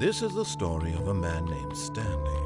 This is the story of a man named Stanley.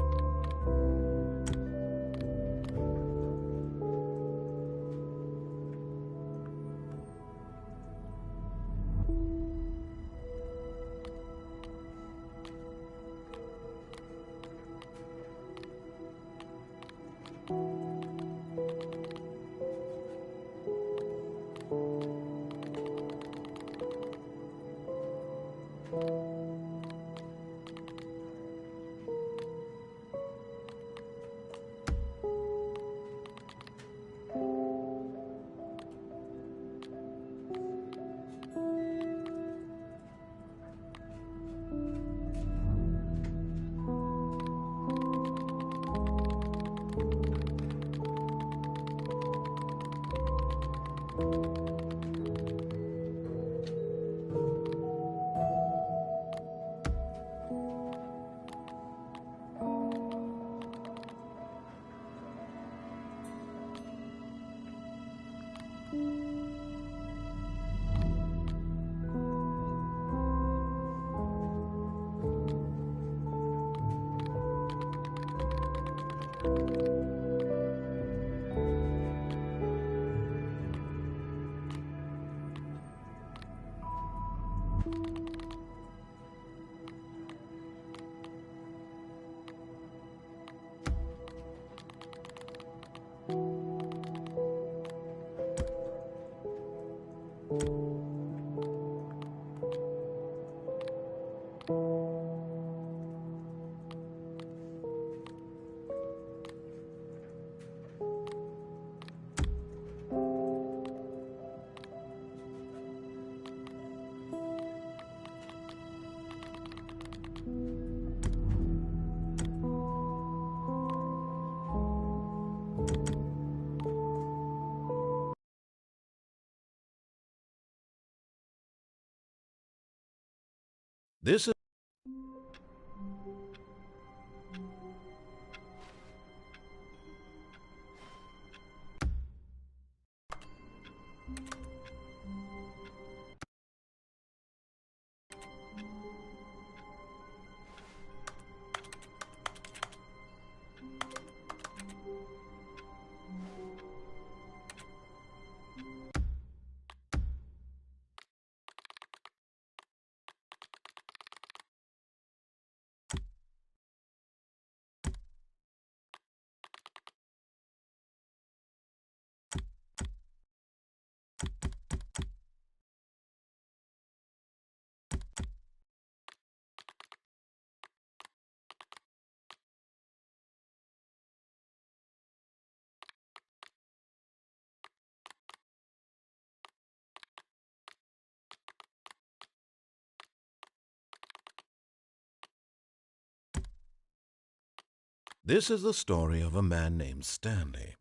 This is the story of a man named Stanley.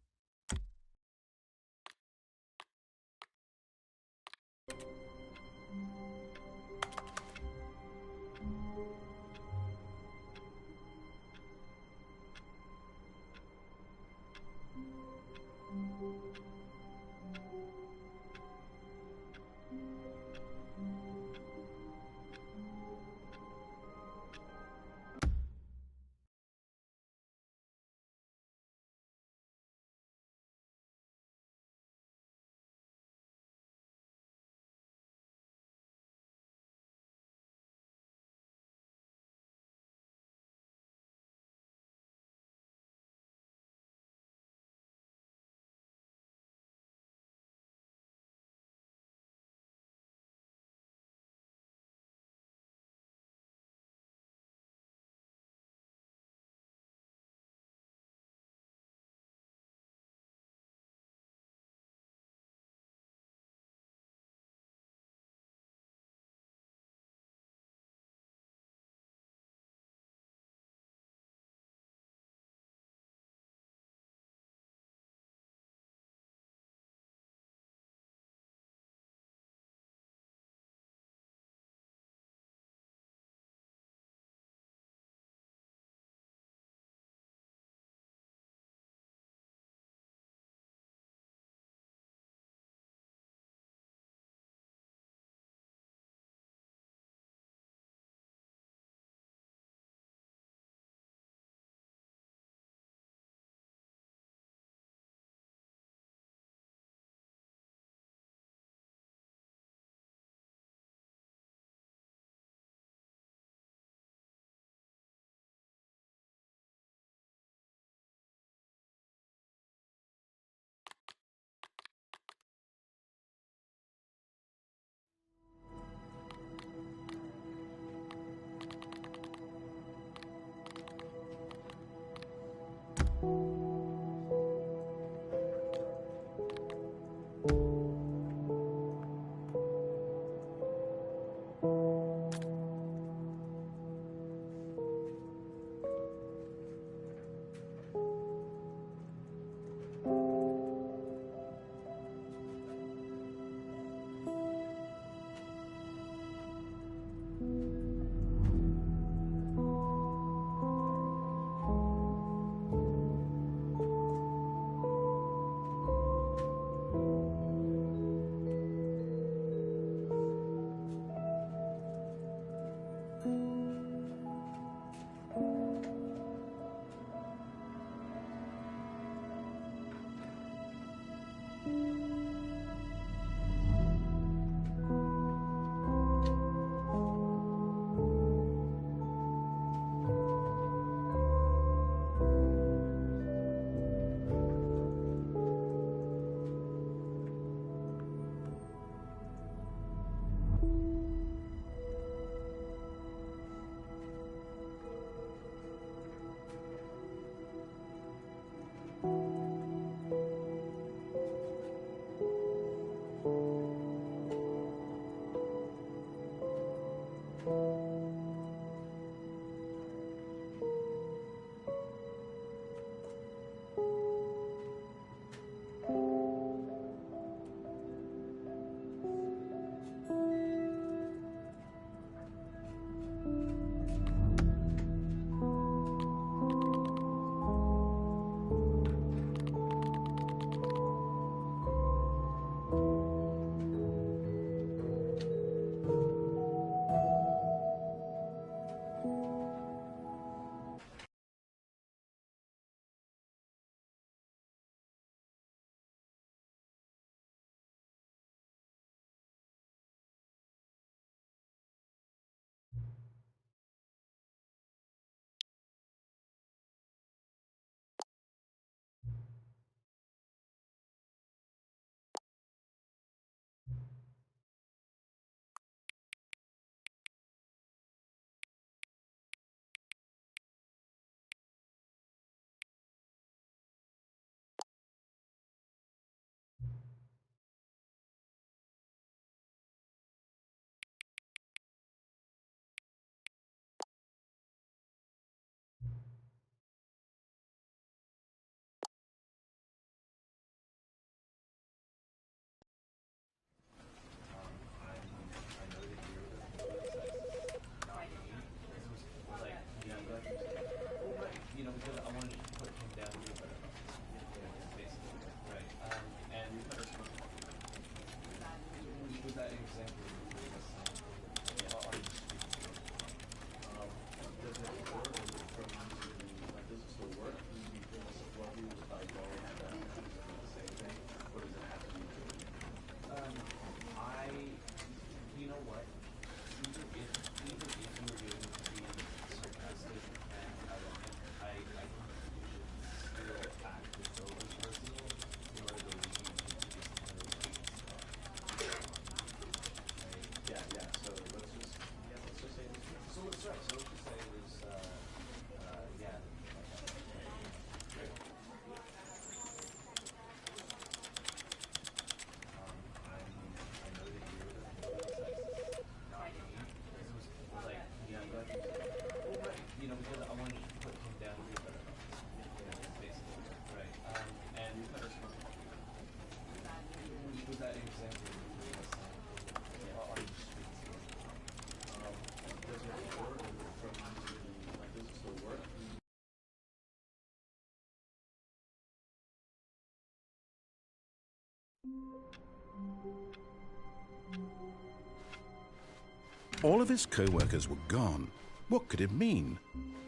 All of his co-workers were gone. What could it mean?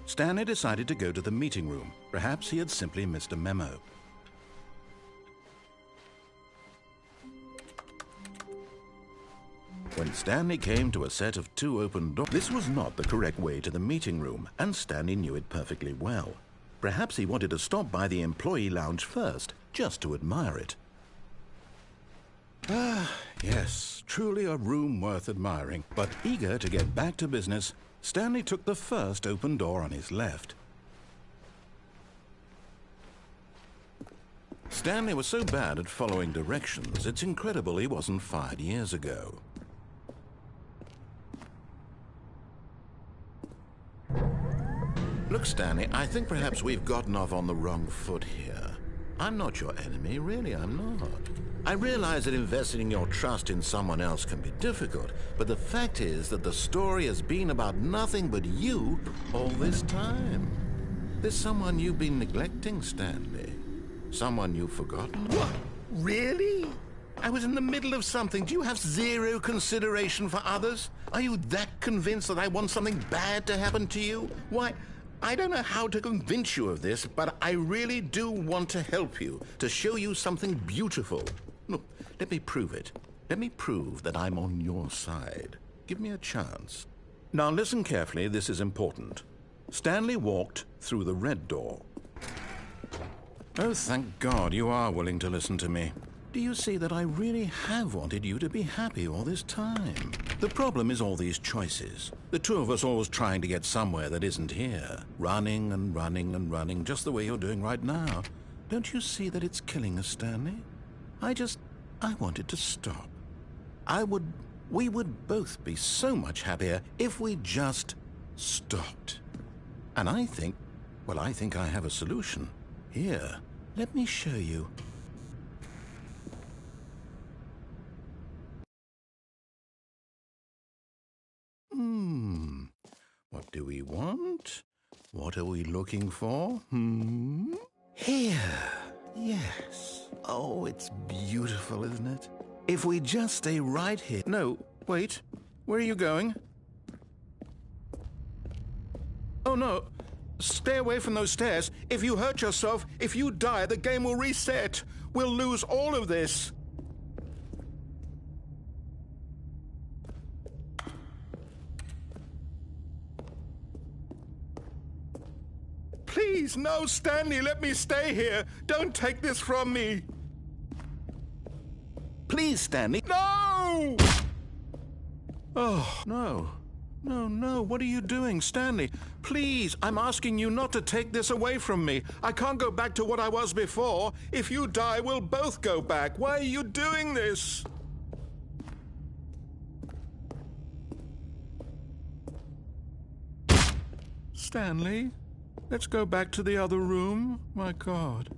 Stanley decided to go to the meeting room. Perhaps he had simply missed a memo. When Stanley came to a set of 2 open doors, this was not the correct way to the meeting room, and Stanley knew it perfectly well. Perhaps he wanted to stop by the employee lounge first, just to admire it. Ah, yes, truly a room worth admiring. But eager to get back to business, Stanley took the first open door on his left. Stanley was so bad at following directions, it's incredible he wasn't fired years ago. Look, Stanley, I think perhaps we've gotten off on the wrong foot here. I'm not your enemy, really, I'm not. I realize that investing your trust in someone else can be difficult, but the fact is that the story has been about nothing but you all this time. There's someone you've been neglecting, Stanley. Someone you've forgotten. What? Really? I was in the middle of something. Do you have zero consideration for others? Are you that convinced that I want something bad to happen to you? Why, I don't know how to convince you of this, but I really do want to help you, to show you something beautiful. Look, let me prove it. Let me prove that I'm on your side. Give me a chance. Now listen carefully, this is important. Stanley walked through the red door. Oh, thank God you are willing to listen to me. Do you see that I really have wanted you to be happy all this time? The problem is all these choices. The two of us always trying to get somewhere that isn't here. Running and running and running, just the way you're doing right now. Don't you see that it's killing us, Stanley? I wanted to stop. We would both be so much happier if we just stopped. And I think I have a solution. Here, let me show you. What do we want? What are we looking for? Here. Yes. Oh, it's beautiful, isn't it? If we just stay right here. No, wait. Where are you going? Oh, no. Stay away from those stairs. If you hurt yourself, if you die, the game will reset. We'll lose all of this. Please, no, Stanley, let me stay here. Don't take this from me. Please, Stanley. No! Oh, no. No, what are you doing, Stanley? Please, I'm asking you not to take this away from me. I can't go back to what I was before. If you die, we'll both go back. Why are you doing this? Stanley? Let's go back to the other room. My God,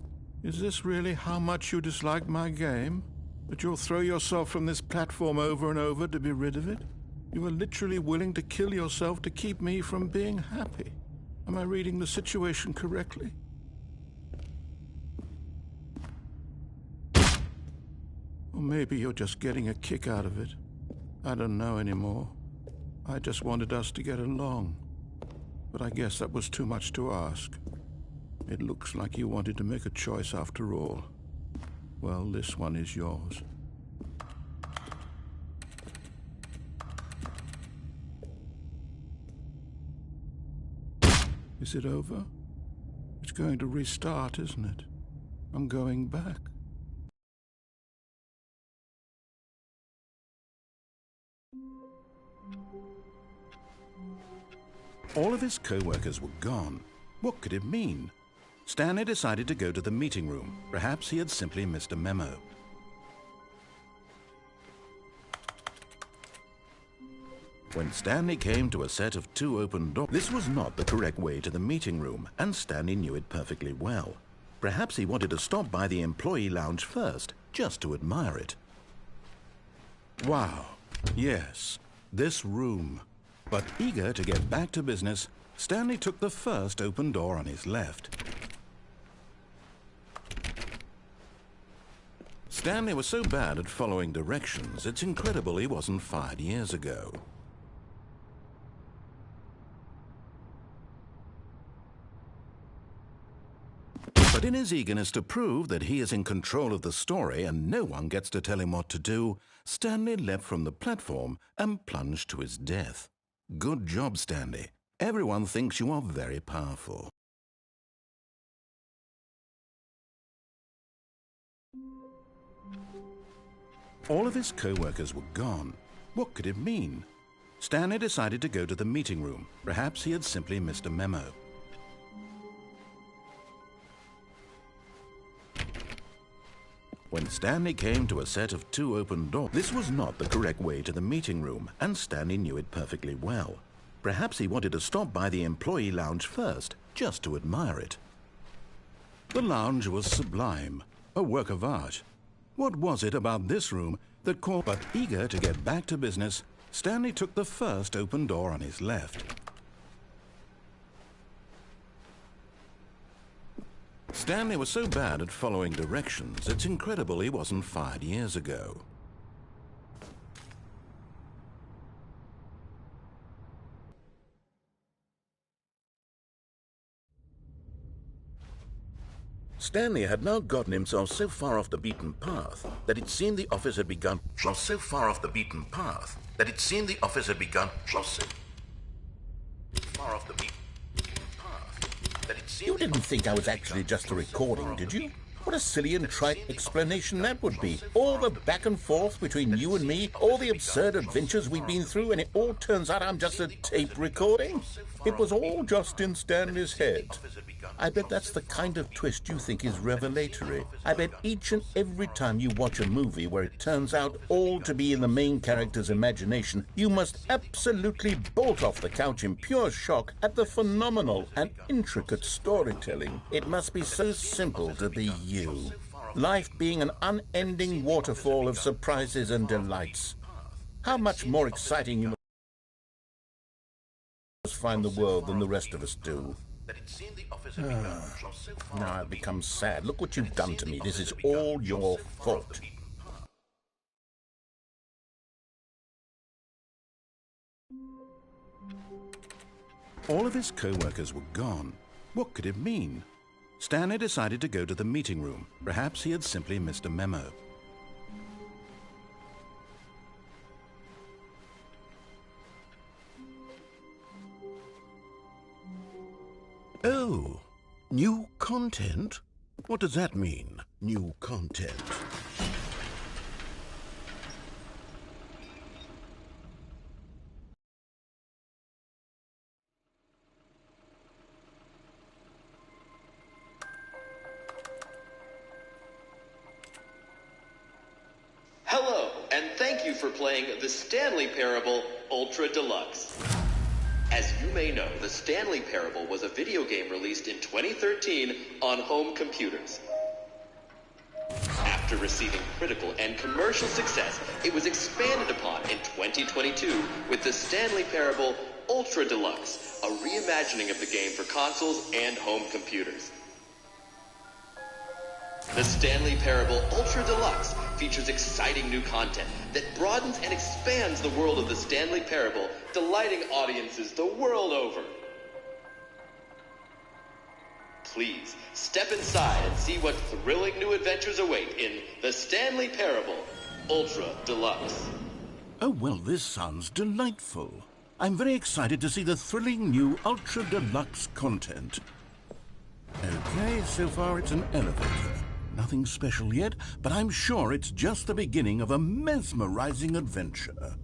is this really how much you dislike my game? That you'll throw yourself from this platform over and over to be rid of it? You are literally willing to kill yourself to keep me from being happy. Am I reading the situation correctly? Or maybe you're just getting a kick out of it. I don't know anymore. I just wanted us to get along. But I guess that was too much to ask. It looks like you wanted to make a choice after all. Well, this one is yours. Is it over? It's going to restart, isn't it? I'm going back. All of his co-workers were gone. What could it mean? Stanley decided to go to the meeting room. Perhaps he had simply missed a memo. When Stanley came to a set of 2 open doors, this was not the correct way to the meeting room, and Stanley knew it perfectly well. Perhaps he wanted to stop by the employee lounge first, just to admire it. Wow, yes, this room. But eager to get back to business, Stanley took the first open door on his left. Stanley was so bad at following directions, it's incredible he wasn't fired years ago. But in his eagerness to prove that he is in control of the story and no one gets to tell him what to do, Stanley leapt from the platform and plunged to his death. Good job, Stanley. Everyone thinks you are very powerful. All of his co-workers were gone. What could it mean? Stanley decided to go to the meeting room. Perhaps he had simply missed a memo. When Stanley came to a set of 2 open doors, this was not the correct way to the meeting room, and Stanley knew it perfectly well. Perhaps he wanted to stop by the employee lounge first, just to admire it. The lounge was sublime, a work of art. What was it about this room that caught? But eager to get back to business, Stanley took the first open door on his left. Stanley was so bad at following directions, it's incredible he wasn't fired years ago. Stanley had now gotten himself so far off the beaten path that it seemed the office had begun. You didn't think I was actually just a recording, did you? What a silly and trite explanation that would be. All the back and forth between you and me, all the absurd adventures we've been through, and it all turns out I'm just a tape recording? It was all just in Stanley's head. I bet that's the kind of twist you think is revelatory. I bet each and every time you watch a movie where it turns out all to be in the main character's imagination, you must absolutely bolt off the couch in pure shock at the phenomenal and intricate storytelling. It must be so simple to be you. Life being an unending waterfall of surprises and delights. How much more exciting you must find the world than the rest of us do. Now I've become sad. Look what you've done to me. This is all your fault. All of his co-workers were gone. What could it mean? Stanley decided to go to the meeting room. Perhaps he had simply missed a memo. Oh, new content? What does that mean, new content? Hello, and thank you for playing the Stanley Parable Ultra Deluxe. As you may know, the Stanley Parable was a video game released in 2013 on home computers. After receiving critical and commercial success, it was expanded upon in 2022 with the Stanley Parable Ultra Deluxe, a reimagining of the game for consoles and home computers. The Stanley Parable Ultra Deluxe features exciting new content that broadens and expands the world of the Stanley Parable, delighting audiences the world over. Please, step inside and see what thrilling new adventures await in the Stanley Parable Ultra Deluxe. Oh, well, this sounds delightful. I'm very excited to see the thrilling new Ultra Deluxe content. Okay, so far it's an elevator. Nothing special yet, but I'm sure it's just the beginning of a mesmerizing adventure.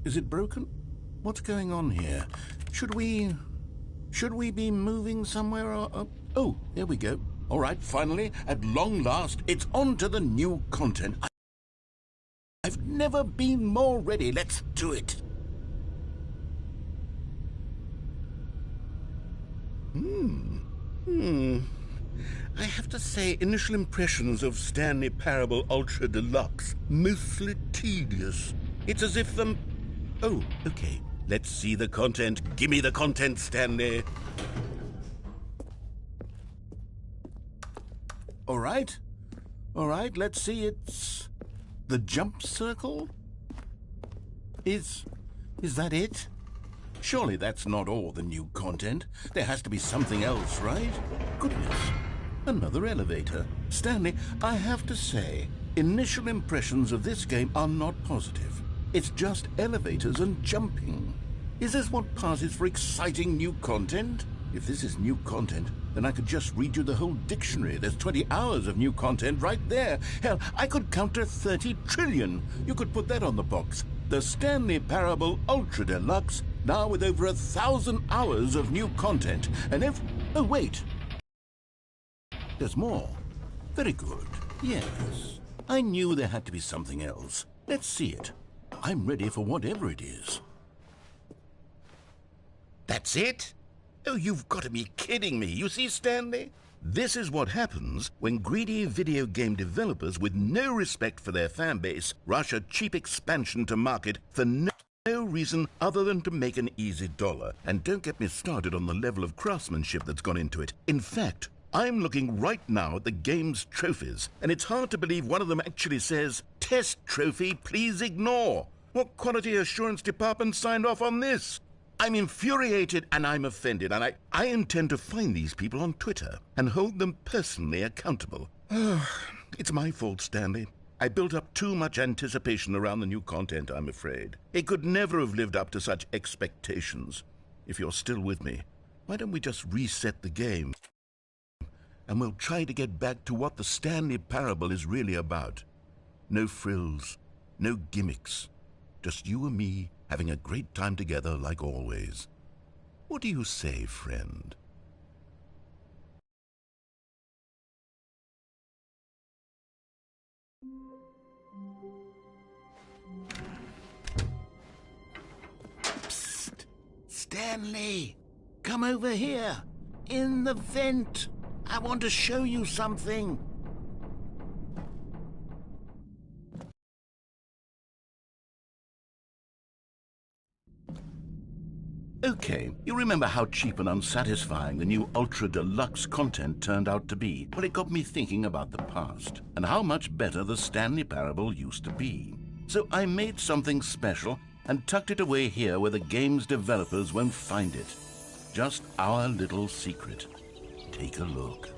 Is it broken? What's going on here? Should we be moving somewhere or... Oh, here we go. All right, finally, at long last, it's on to the new content. I've never been more ready. Let's do it. I have to say, initial impressions of Stanley Parable Ultra Deluxe, mostly tedious. It's as if the... Oh, okay. Let's see the content. Give me the content, Stanley. All right, let's see. It's the jump circle? Is that it? Surely that's not all the new content. There has to be something else, right? Goodness, another elevator. Stanley, I have to say, initial impressions of this game are not positive. It's just elevators and jumping. Is this what passes for exciting new content? If this is new content, then I could just read you the whole dictionary. There's 20 hours of new content right there. Hell, I could count to 30 trillion. You could put that on the box. The Stanley Parable Ultra Deluxe now with over 1,000 hours of new content. And oh, wait. There's more. Very good. Yes. I knew there had to be something else. Let's see it. I'm ready for whatever it is. That's it? Oh, you've got to be kidding me. You see, Stanley? This is what happens when greedy video game developers with no respect for their fan base rush a cheap expansion to market for no reason other than to make an easy dollar. And don't get me started on the level of craftsmanship that's gone into it. In fact, I'm looking right now at the game's trophies, and it's hard to believe one of them actually says, "Test trophy, please ignore." What quality assurance department signed off on this? I'm infuriated and I'm offended, and I intend to find these people on Twitter and hold them personally accountable. It's my fault, Stanley. I built up too much anticipation around the new content, I'm afraid. It could never have lived up to such expectations. If you're still with me, why don't we just reset the game? And we'll try to get back to what the Stanley Parable is really about. No frills, no gimmicks. Just you and me having a great time together like always. What do you say, friend? Psst! Stanley! Come over here! In the vent! I want to show you something! Okay, you remember how cheap and unsatisfying the new Ultra Deluxe content turned out to be? Well, it got me thinking about the past, and how much better the Stanley Parable used to be. So I made something special and tucked it away here where the game's developers won't find it. Just our little secret. Take a look.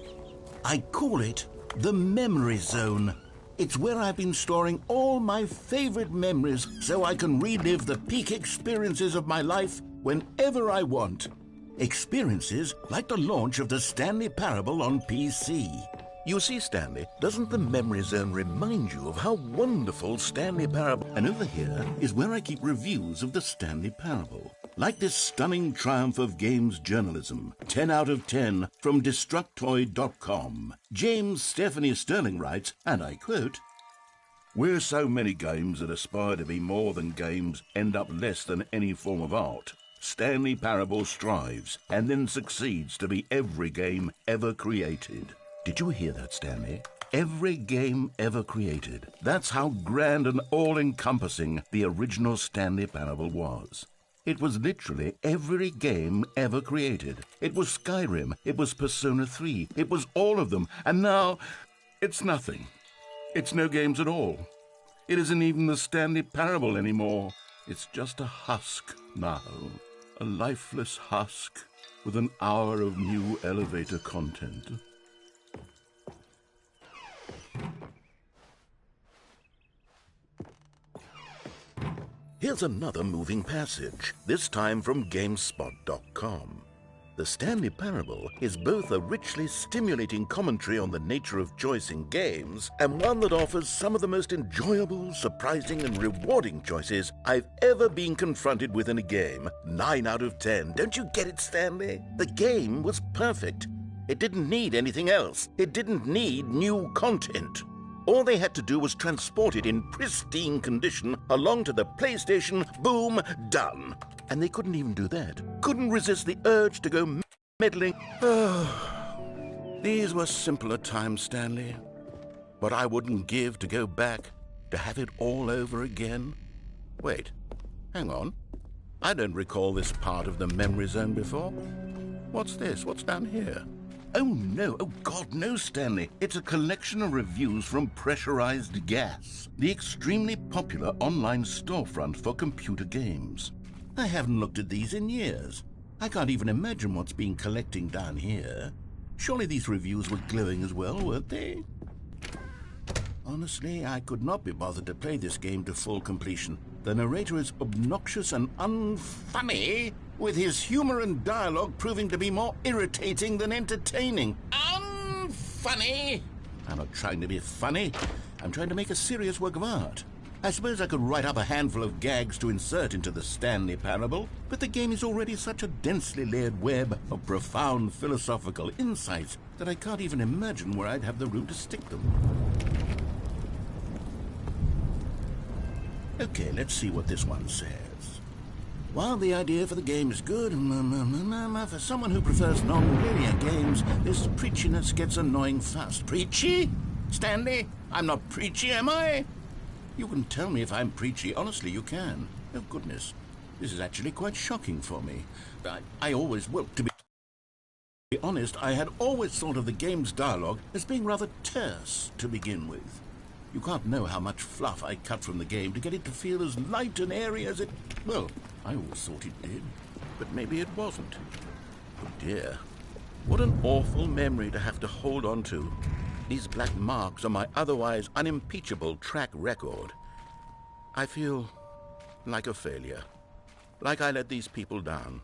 I call it the Memory Zone. It's where I've been storing all my favorite memories so I can relive the peak experiences of my life whenever I want. Experiences like the launch of the Stanley Parable on PC. You see, Stanley, doesn't the Memory Zone remind you of how wonderful Stanley Parable... And over here is where I keep reviews of the Stanley Parable. Like this stunning triumph of games journalism, 10 out of 10 from Destructoid.com. James Stephanie Sterling writes, and I quote, "Where so many games that aspire to be more than games end up less than any form of art, Stanley Parable strives and then succeeds to be every game ever created." Did you hear that, Stanley? Every game ever created. That's how grand and all-encompassing the original Stanley Parable was. It was literally every game ever created. It was Skyrim, it was Persona 3, it was all of them, and now it's nothing. It's no games at all. It isn't even the Stanley Parable anymore. It's just a husk now. A lifeless husk with an hour of new elevator content. Here's another moving passage, this time from GameSpot.com. The Stanley Parable is both a richly stimulating commentary on the nature of choice in games and one that offers some of the most enjoyable, surprising, and rewarding choices I've ever been confronted with in a game. 9 out of 10. Don't you get it, Stanley? The game was perfect. It didn't need anything else. It didn't need new content. All they had to do was transport it in pristine condition along to the PlayStation. Boom, done. And they couldn't even do that. Couldn't resist the urge to go meddling. These were simpler times, Stanley. But I wouldn't give to go back, to have it all over again. Wait, hang on. I don't recall this part of the Memory Zone before. What's this? What's down here? Oh, no. Oh, God, no, Stanley. It's a collection of reviews from Pressurized Gas, the extremely popular online storefront for computer games. I haven't looked at these in years. I can't even imagine what's been collecting down here. Surely these reviews were glowing as well, weren't they? Honestly, I could not be bothered to play this game to full completion. The narrator is obnoxious and unfunny, with his humor and dialogue proving to be more irritating than entertaining. Unfunny! I'm not trying to be funny. I'm trying to make a serious work of art. I suppose I could write up a handful of gags to insert into the Stanley Parable, but the game is already such a densely layered web of profound philosophical insights that I can't even imagine where I'd have the room to stick them. Okay, let's see what this one says. While the idea for the game is good, for someone who prefers non-linear games, this preachiness gets annoying fast. Preachy? Stanley? I'm not preachy, am I? You can tell me if I'm preachy. Honestly, you can. Oh, goodness. This is actually quite shocking for me. I always will. To be honest, I had always thought of the game's dialogue as being rather terse to begin with. You can't know how much fluff I cut from the game to get it to feel as light and airy as it... Well, I always thought it did, but maybe it wasn't. Oh dear, what an awful memory to have to hold on to. These black marks on my otherwise unimpeachable track record. I feel like a failure, like I let these people down.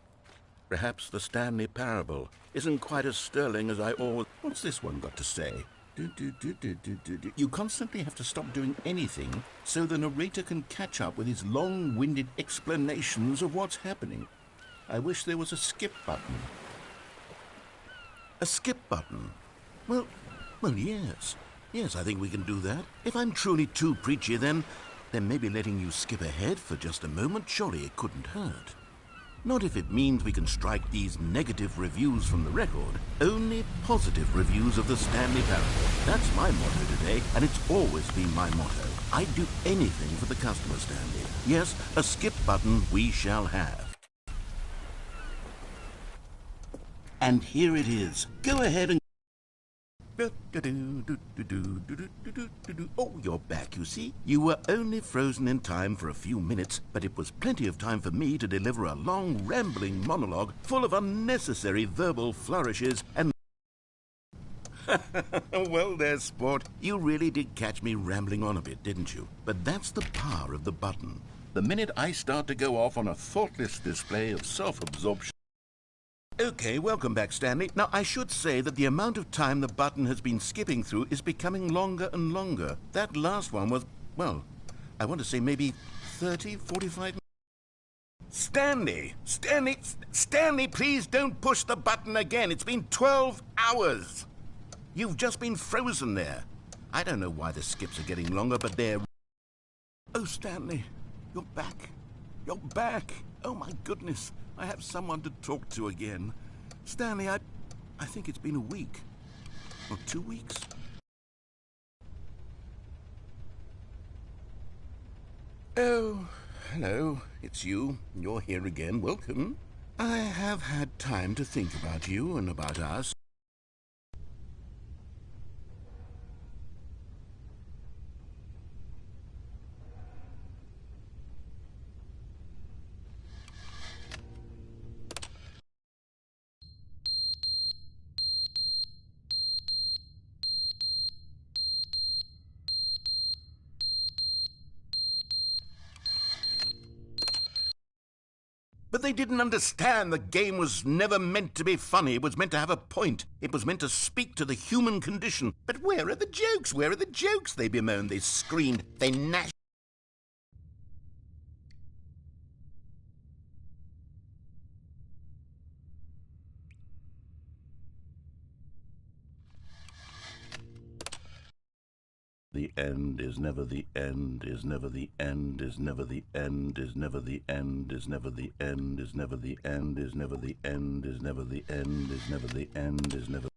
Perhaps the Stanley Parable isn't quite as sterling as I always... What's this one got to say? You constantly have to stop doing anything so the narrator can catch up with his long-winded explanations of what's happening. I wish there was a skip button. A skip button? Well, yes. Yes, I think we can do that. If I'm truly too preachy, then maybe letting you skip ahead for just a moment, surely it couldn't hurt. Not if it means we can strike these negative reviews from the record. Only positive reviews of the Stanley Parable. That's my motto today, and it's always been my motto. I'd do anything for the customer, Stanley. Yes, a skip button we shall have. And here it is. Go ahead and... Oh, you're back, you see. You were only frozen in time for a few minutes, but it was plenty of time for me to deliver a long, rambling monologue full of unnecessary verbal flourishes and... Well there, sport. You really did catch me rambling on a bit, didn't you? But that's the power of the button. The minute I start to go off on a thoughtless display of self-absorption... Okay, welcome back, Stanley. Now, I should say that the amount of time the button has been skipping through is becoming longer and longer. That last one was, well, I want to say maybe 30, 45 minutes. Stanley, please don't push the button again. It's been 12 hours. You've just been frozen there. I don't know why the skips are getting longer, but they're... Oh, Stanley, you're back. You're back. Oh, my goodness. I have someone to talk to again. Stanley, I think it's been a week. Or 2 weeks. Oh, hello. It's you. You're here again. Welcome. I have had time to think about you and about us. But they didn't understand the game was never meant to be funny. It was meant to have a point. It was meant to speak to the human condition. But where are the jokes? Where are the jokes? They bemoaned, they screamed, they gnashed. The end is never the end, is never the end, is never the end, is never the end, is never the end, is never the end, is never the end, is never the end, is never the end, is never...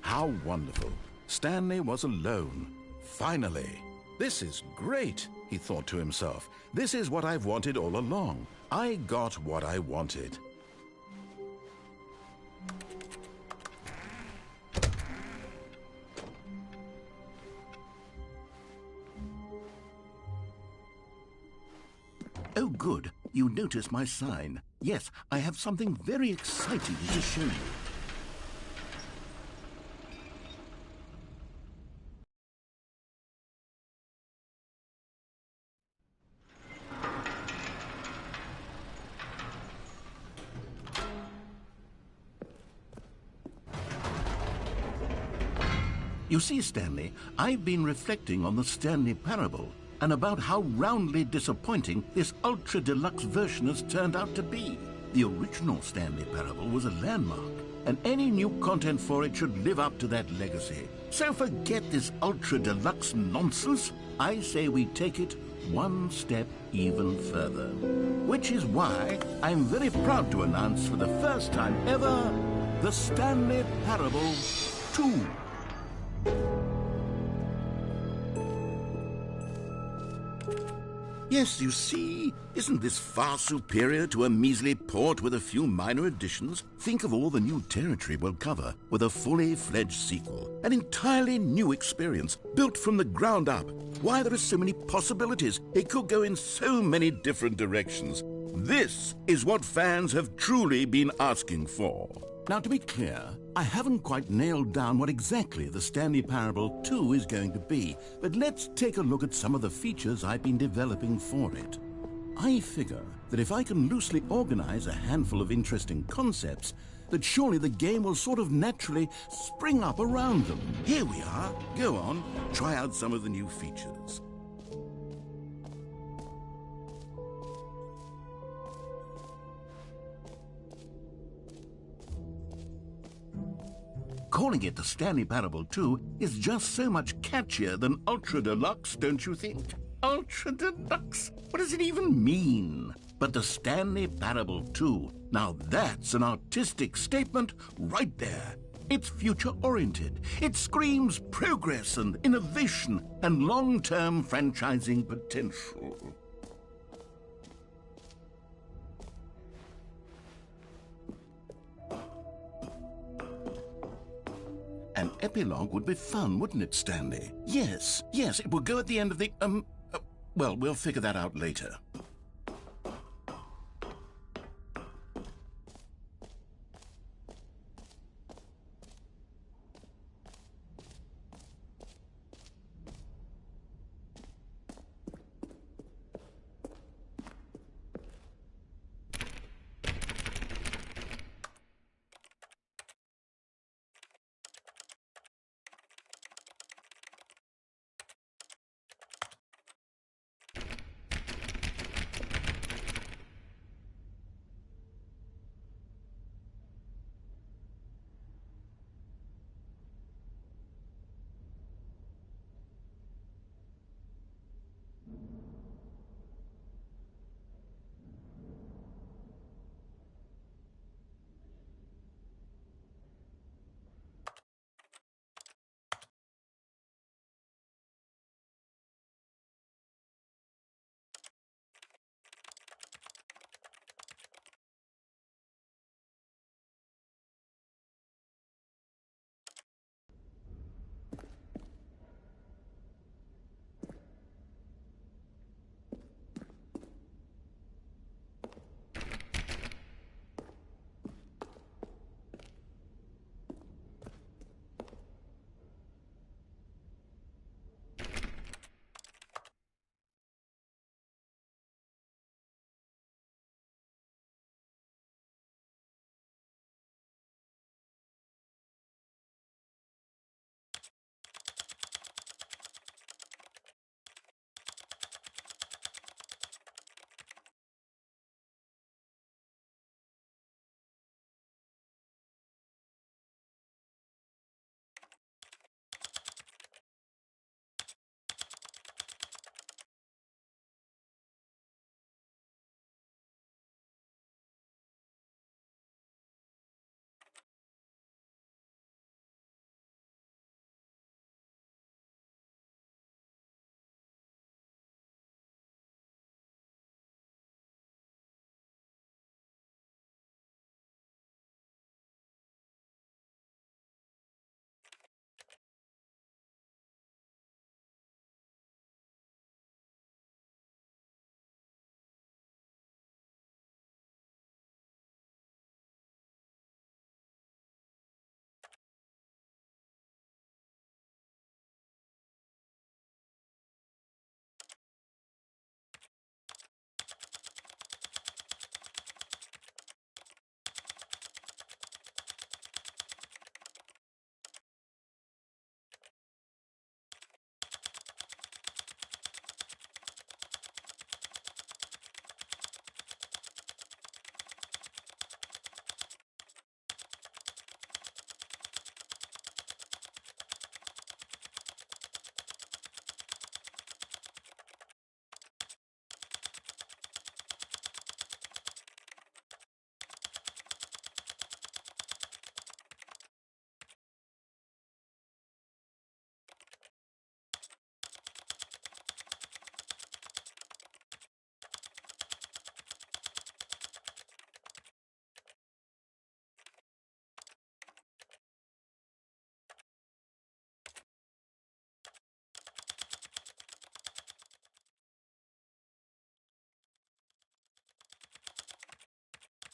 How wonderful. Stanley was alone. Finally. This is great, he thought to himself. This is what I've wanted all along. I got what I wanted. Oh, good. You notice my sign. Yes, I have something very exciting to show you. You see, Stanley, I've been reflecting on the Stanley Parable and about how roundly disappointing this ultra-deluxe version has turned out to be. The original Stanley Parable was a landmark, and any new content for it should live up to that legacy. So forget this ultra-deluxe nonsense. I say we take it one step even further. Which is why I'm very proud to announce for the first time ever, the Stanley Parable 2. Yes, you see, isn't this far superior to a measly port with a few minor additions? Think of all the new territory we'll cover with a fully fledged sequel. An entirely new experience, built from the ground up. Why, there are so many possibilities. It could go in so many different directions. This is what fans have truly been asking for. Now, to be clear, I haven't quite nailed down what exactly the Stanley Parable 2 is going to be, but let's take a look at some of the features I've been developing for it. I figure that if I can loosely organize a handful of interesting concepts, that surely the game will sort of naturally spring up around them. Here we are. Go on, try out some of the new features. Calling it the Stanley Parable 2 is just so much catchier than Ultra Deluxe, don't you think? Ultra Deluxe? What does it even mean? But the Stanley Parable 2, now that's an artistic statement right there. It's future-oriented. It screams progress and innovation and long-term franchising potential. An epilogue would be fun, wouldn't it, Stanley? Yes, it will go at the end of the, well, we'll figure that out later.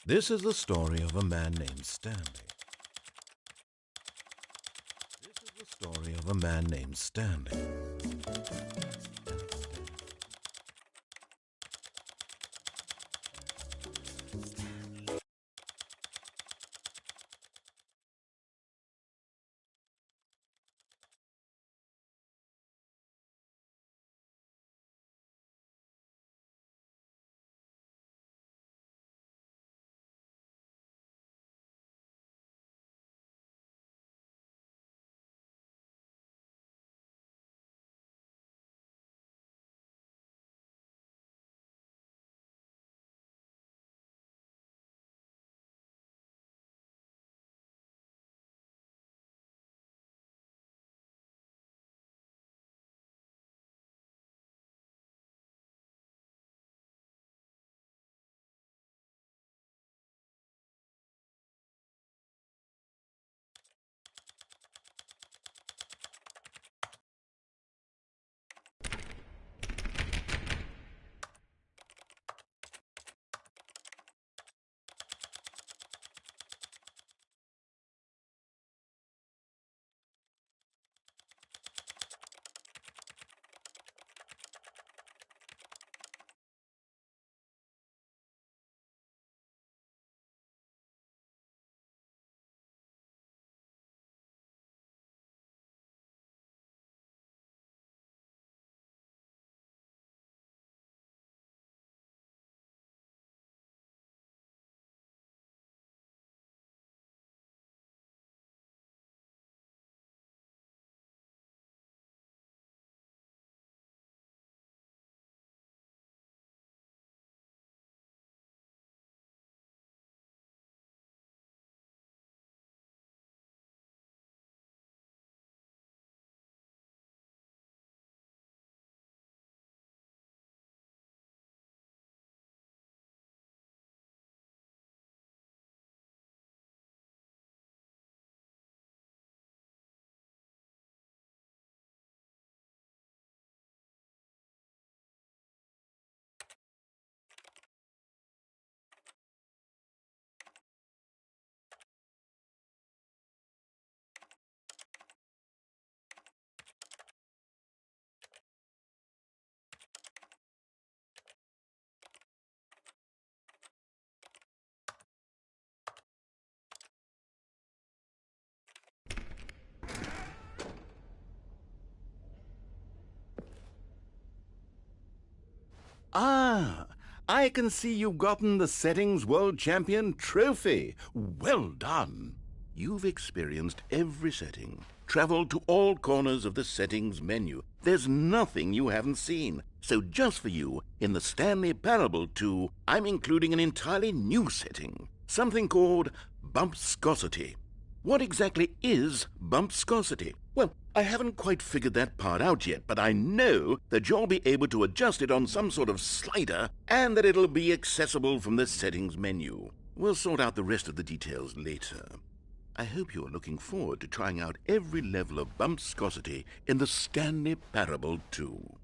This is the story of a man named Stanley. This is the story of a man named Stanley. Ah, I can see you've gotten the Settings World Champion trophy. Well done. You've experienced every setting, traveled to all corners of the settings menu. There's nothing you haven't seen. So just for you, in the Stanley Parable 2, I'm including an entirely new setting, something called bumpscosity. What exactly is bumpscosity? Well, I haven't quite figured that part out yet, but I know that you'll be able to adjust it on some sort of slider and that it'll be accessible from the settings menu. We'll sort out the rest of the details later. I hope you're looking forward to trying out every level of bumpscosity in the Stanley Parable 2.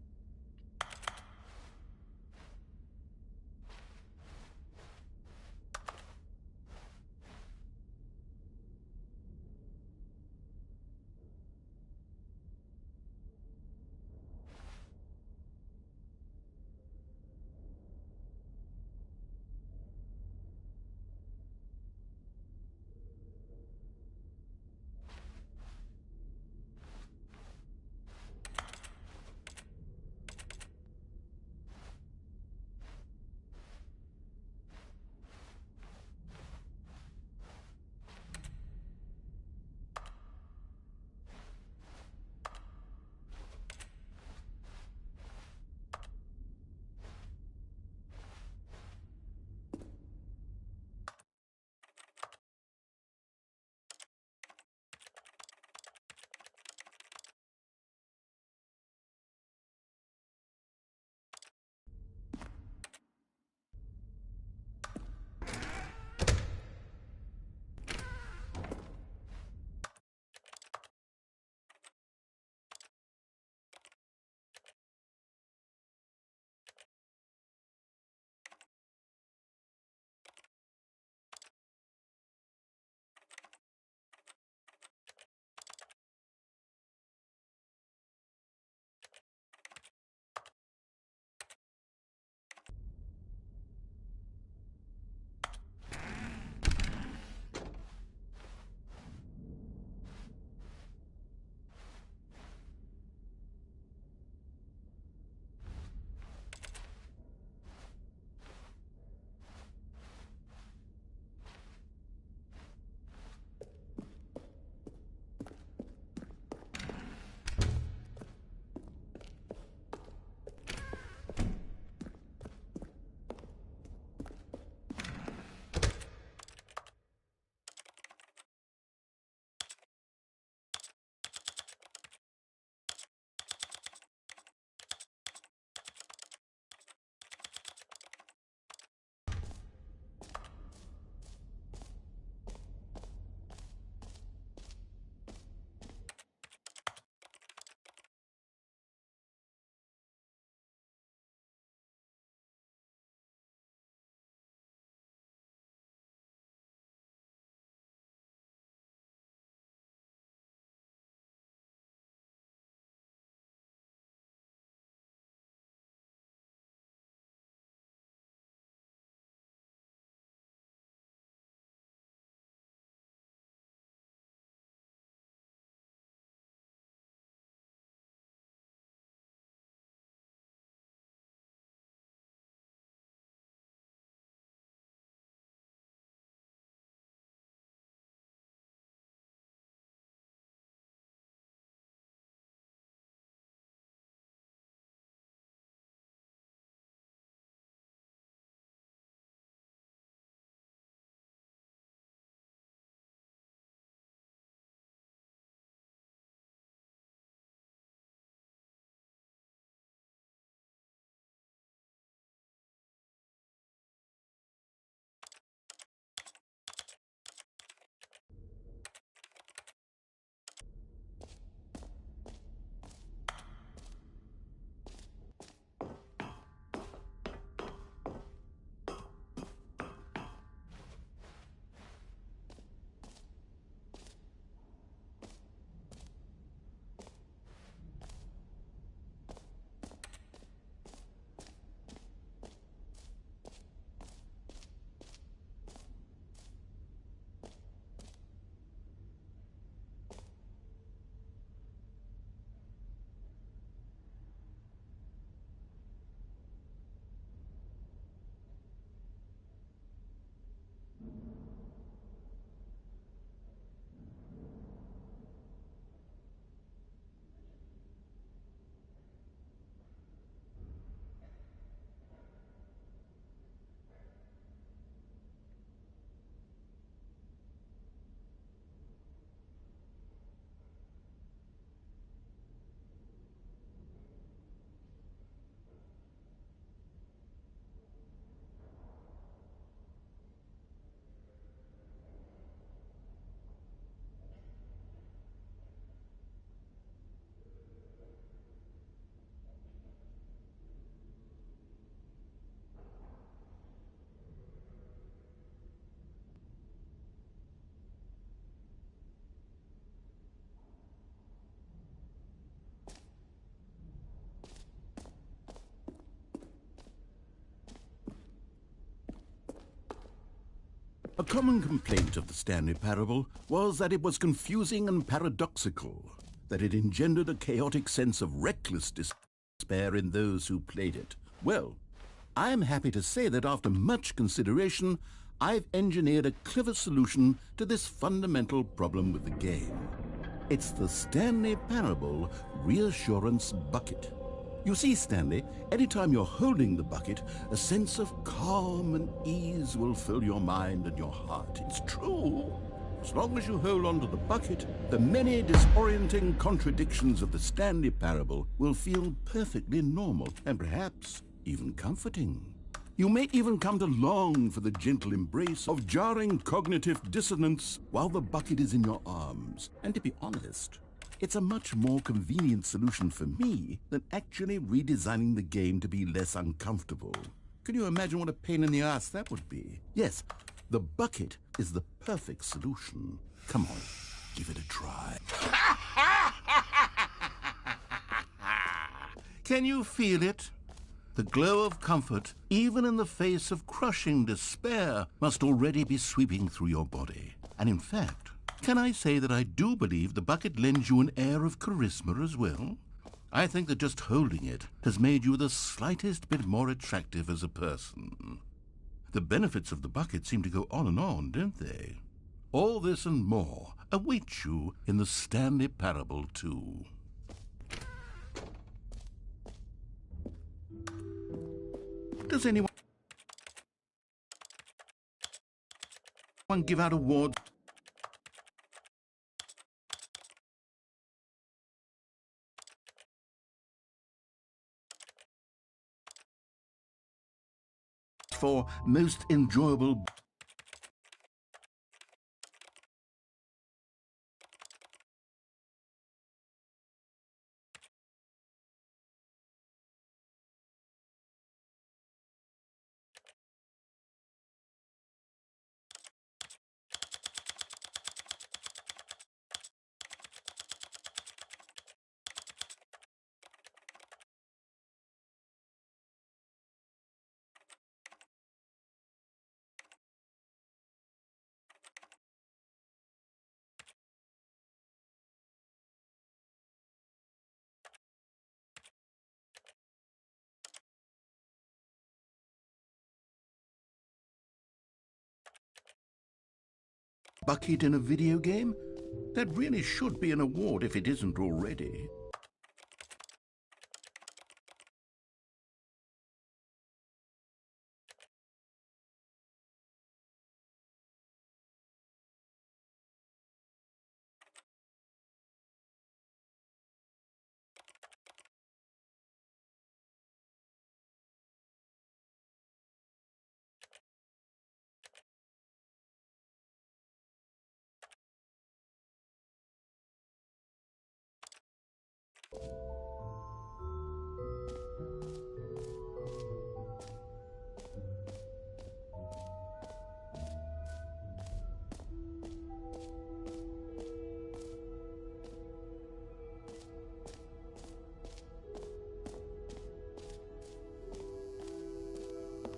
A common complaint of the Stanley Parable was that it was confusing and paradoxical, that it engendered a chaotic sense of reckless despair in those who played it. Well, I am happy to say that after much consideration, I've engineered a clever solution to this fundamental problem with the game. It's the Stanley Parable Reassurance Bucket. You see, Stanley, anytime you're holding the bucket, a sense of calm and ease will fill your mind and your heart. It's true. As long as you hold on to the bucket, the many disorienting contradictions of the Stanley Parable will feel perfectly normal and perhaps even comforting. You may even come to long for the gentle embrace of jarring cognitive dissonance while the bucket is in your arms. And to be honest, it's a much more convenient solution for me than actually redesigning the game to be less uncomfortable. Can you imagine what a pain in the ass that would be? Yes, the bucket is the perfect solution. Come on, give it a try. Can you feel it? The glow of comfort, even in the face of crushing despair, must already be sweeping through your body. And in fact, can I say that I do believe the bucket lends you an air of charisma as well? I think that just holding it has made you the slightest bit more attractive as a person. The benefits of the bucket seem to go on, don't they? All this and more await you in the Stanley Parable 2. Does anyone give out awards for most enjoyable? Bucket in a video game? That really should be an award if it isn't already.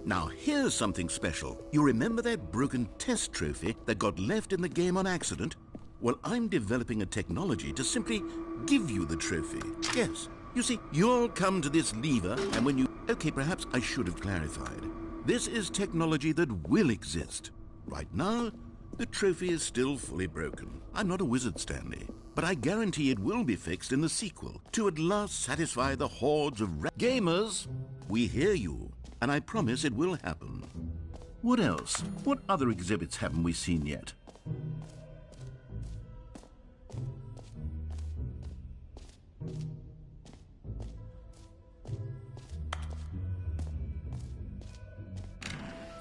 Now, here's something special. You remember that broken test trophy that got left in the game on accident? Well, I'm developing a technology to simply give you the trophy. Yes. You see, you'll come to this lever, and when you... Okay, perhaps I should have clarified. This is technology that will exist. Right now, the trophy is still fully broken. I'm not a wizard, Stanley, but I guarantee it will be fixed in the sequel to at last satisfy the hordes of gamers. We hear you. And I promise it will happen. What else? What other exhibits haven't we seen yet?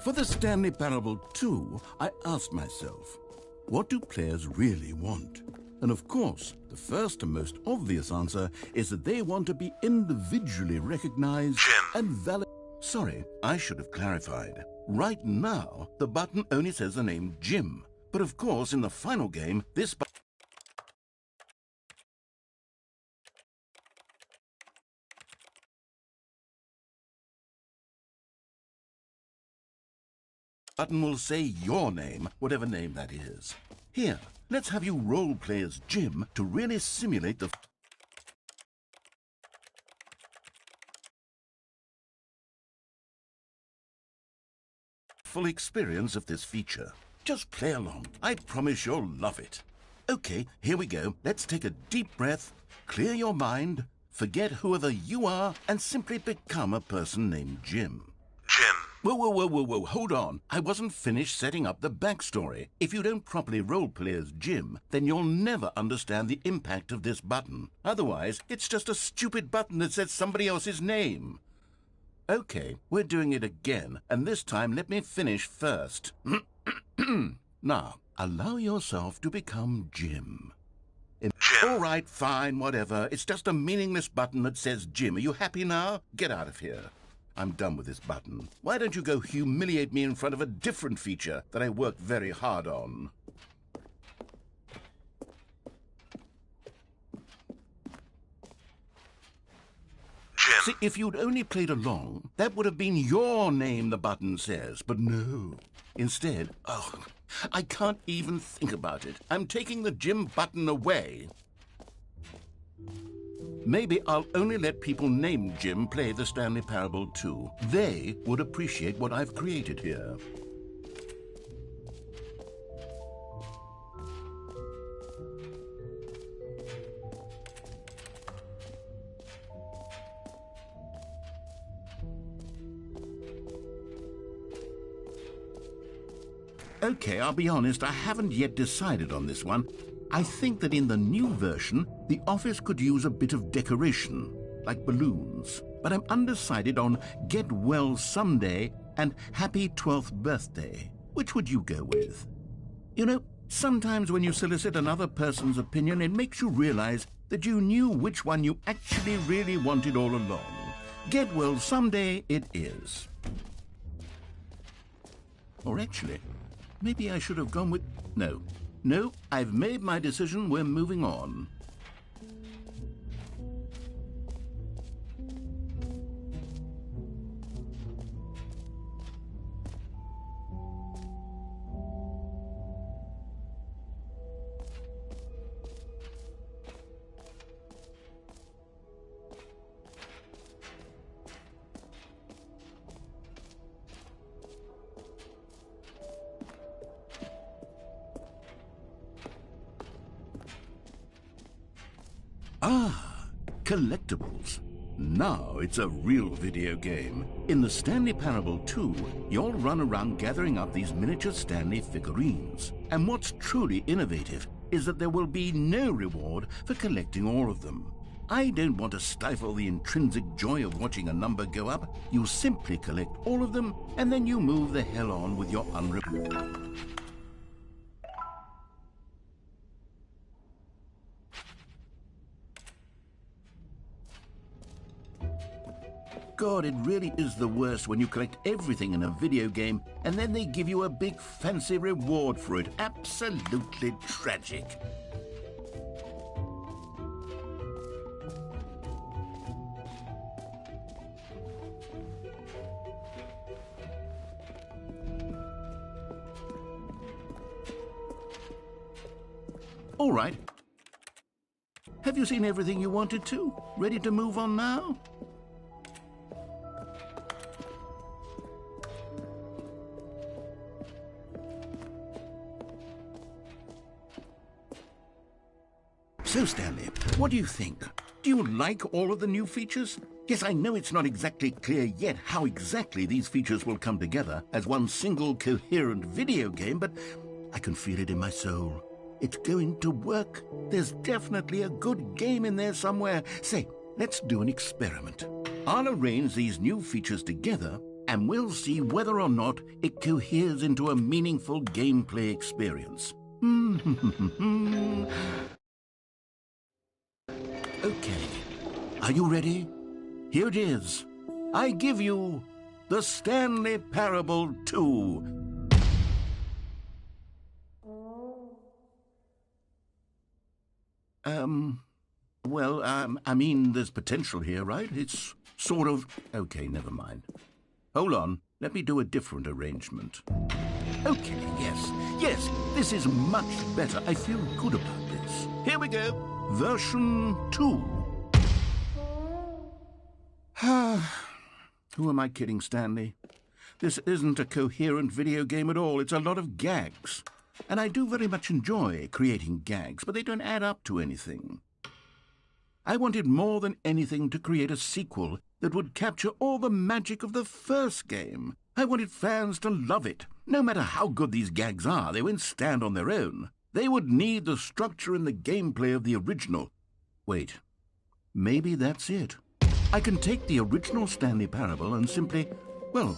For the Stanley Parable 2, I asked myself, what do players really want? And of course, the first and most obvious answer is that they want to be individually recognized and validated. Sorry, I should have clarified. Right now, the button only says the name Jim. But of course, in the final game, this button... button will say your name, whatever name that is. Here, let's have you role-play as Jim to really simulate the full experience of this feature. Just play along. I promise you'll love it. Okay, here we go. Let's take a deep breath, clear your mind, forget whoever you are, and simply become a person named Jim. Jim. Whoa, hold on. I wasn't finished setting up the backstory. If you don't properly roleplay as Jim, then you'll never understand the impact of this button. Otherwise, it's just a stupid button that says somebody else's name. Okay, we're doing it again, and this time let me finish first. Now, allow yourself to become Jim. Jim. All right, fine, whatever. It's just a meaningless button that says Jim. Are you happy now? Get out of here. I'm done with this button. Why don't you go humiliate me in front of a different feature that I worked very hard on? Jim. See, if you'd only played along, that would have been your name, the button says. But no. Instead, I can't even think about it. I'm taking the Jim button away. Maybe I'll only let people named Jim play the Stanley Parable too. They would appreciate what I've created here. Okay, I'll be honest, I haven't yet decided on this one. I think that in the new version, the office could use a bit of decoration, like balloons. But I'm undecided on Get Well Someday and Happy 12th Birthday. Which would you go with? You know, sometimes when you solicit another person's opinion, it makes you realize that you knew which one you actually really wanted all along. Get Well Someday it is. Or actually, maybe I should have gone with... No, I've made my decision. We're moving on. Ah, collectibles. Now it's a real video game. In the Stanley Parable 2, you'll run around gathering up these miniature Stanley figurines. And what's truly innovative is that there will be no reward for collecting all of them. I don't want to stifle the intrinsic joy of watching a number go up. You simply collect all of them, and then you move the hell on with your unrewarded. God, it really is the worst when you collect everything in a video game and then they give you a big fancy reward for it. Absolutely tragic. All right. Have you seen everything you wanted to? Ready to move on now? So, Stanley, what do you think? Do you like all of the new features? Yes, I know it's not exactly clear yet how exactly these features will come together as one single coherent video game, but I can feel it in my soul. It's going to work. There's definitely a good game in there somewhere. Say, let's do an experiment. I'll arrange these new features together, and we'll see whether or not it coheres into a meaningful gameplay experience. Okay, are you ready? Here it is. I give you the Stanley Parable 2. I mean, there's potential here, right? It's sort of... Okay, never mind. Hold on, let me do a different arrangement. Okay, yes. Yes, this is much better. I feel good about this. Here we go. Version 2. Who am I kidding, Stanley? This isn't a coherent video game at all. It's a lot of gags. And I do very much enjoy creating gags, but they don't add up to anything. I wanted more than anything to create a sequel that would capture all the magic of the first game. I wanted fans to love it. No matter how good these gags are, they won't stand on their own. They would need the structure and the gameplay of the original. Wait, maybe that's it. I can take the original Stanley Parable and simply, well,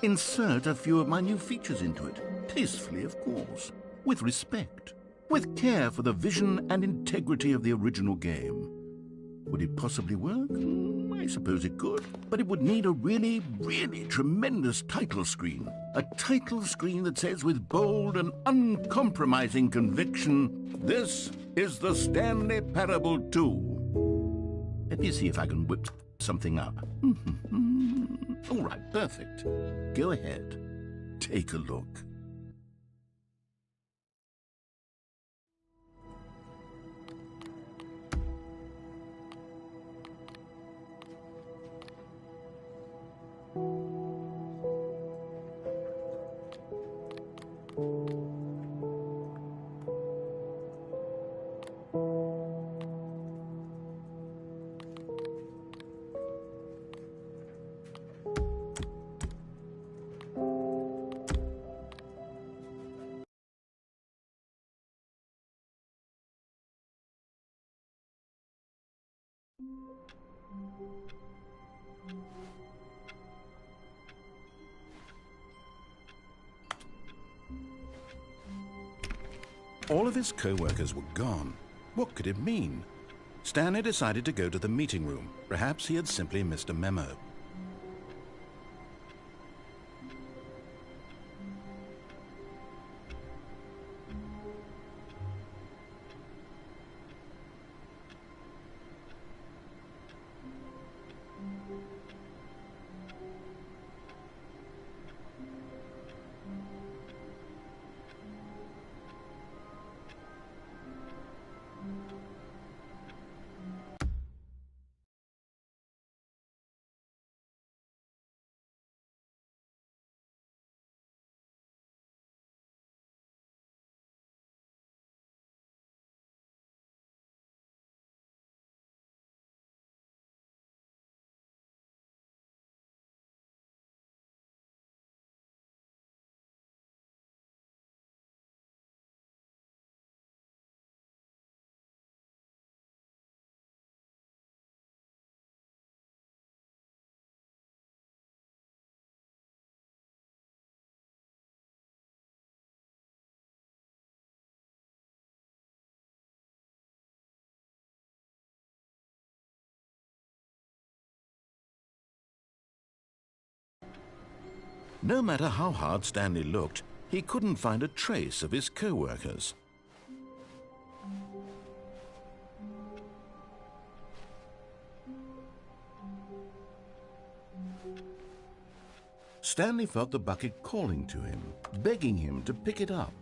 insert a few of my new features into it. Tastefully, of course. With respect. With care for the vision and integrity of the original game. Would it possibly work? I suppose it could. But it would need a really, really tremendous title screen. A title screen that says with bold and uncompromising conviction, "This is the Stanley Parable 2." Let me see if I can whip something up. All right, perfect. Go ahead. Take a look. All of his co-workers were gone. What could it mean? Stanley decided to go to the meeting room. Perhaps he had simply missed a memo. No matter how hard Stanley looked, he couldn't find a trace of his co-workers. Stanley felt the bucket calling to him, begging him to pick it up.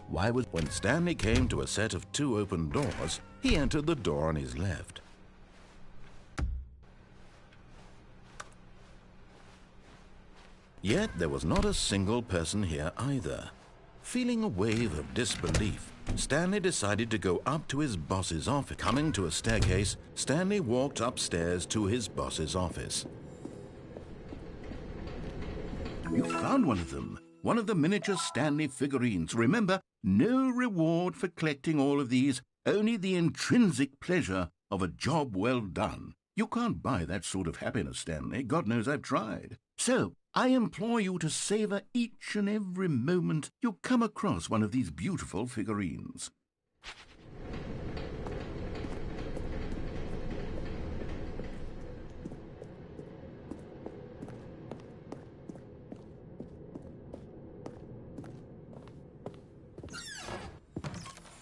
When Stanley came to a set of 2 open doors, he entered the door on his left. Yet there was not a single person here either. Feeling a wave of disbelief, Stanley decided to go up to his boss's office. Coming to a staircase, Stanley walked upstairs to his boss's office. You found one of them. One of the miniature Stanley figurines. Remember, no reward for collecting all of these, only the intrinsic pleasure of a job well done. You can't buy that sort of happiness, Stanley. God knows I've tried. So, I implore you to savor each and every moment you come across one of these beautiful figurines.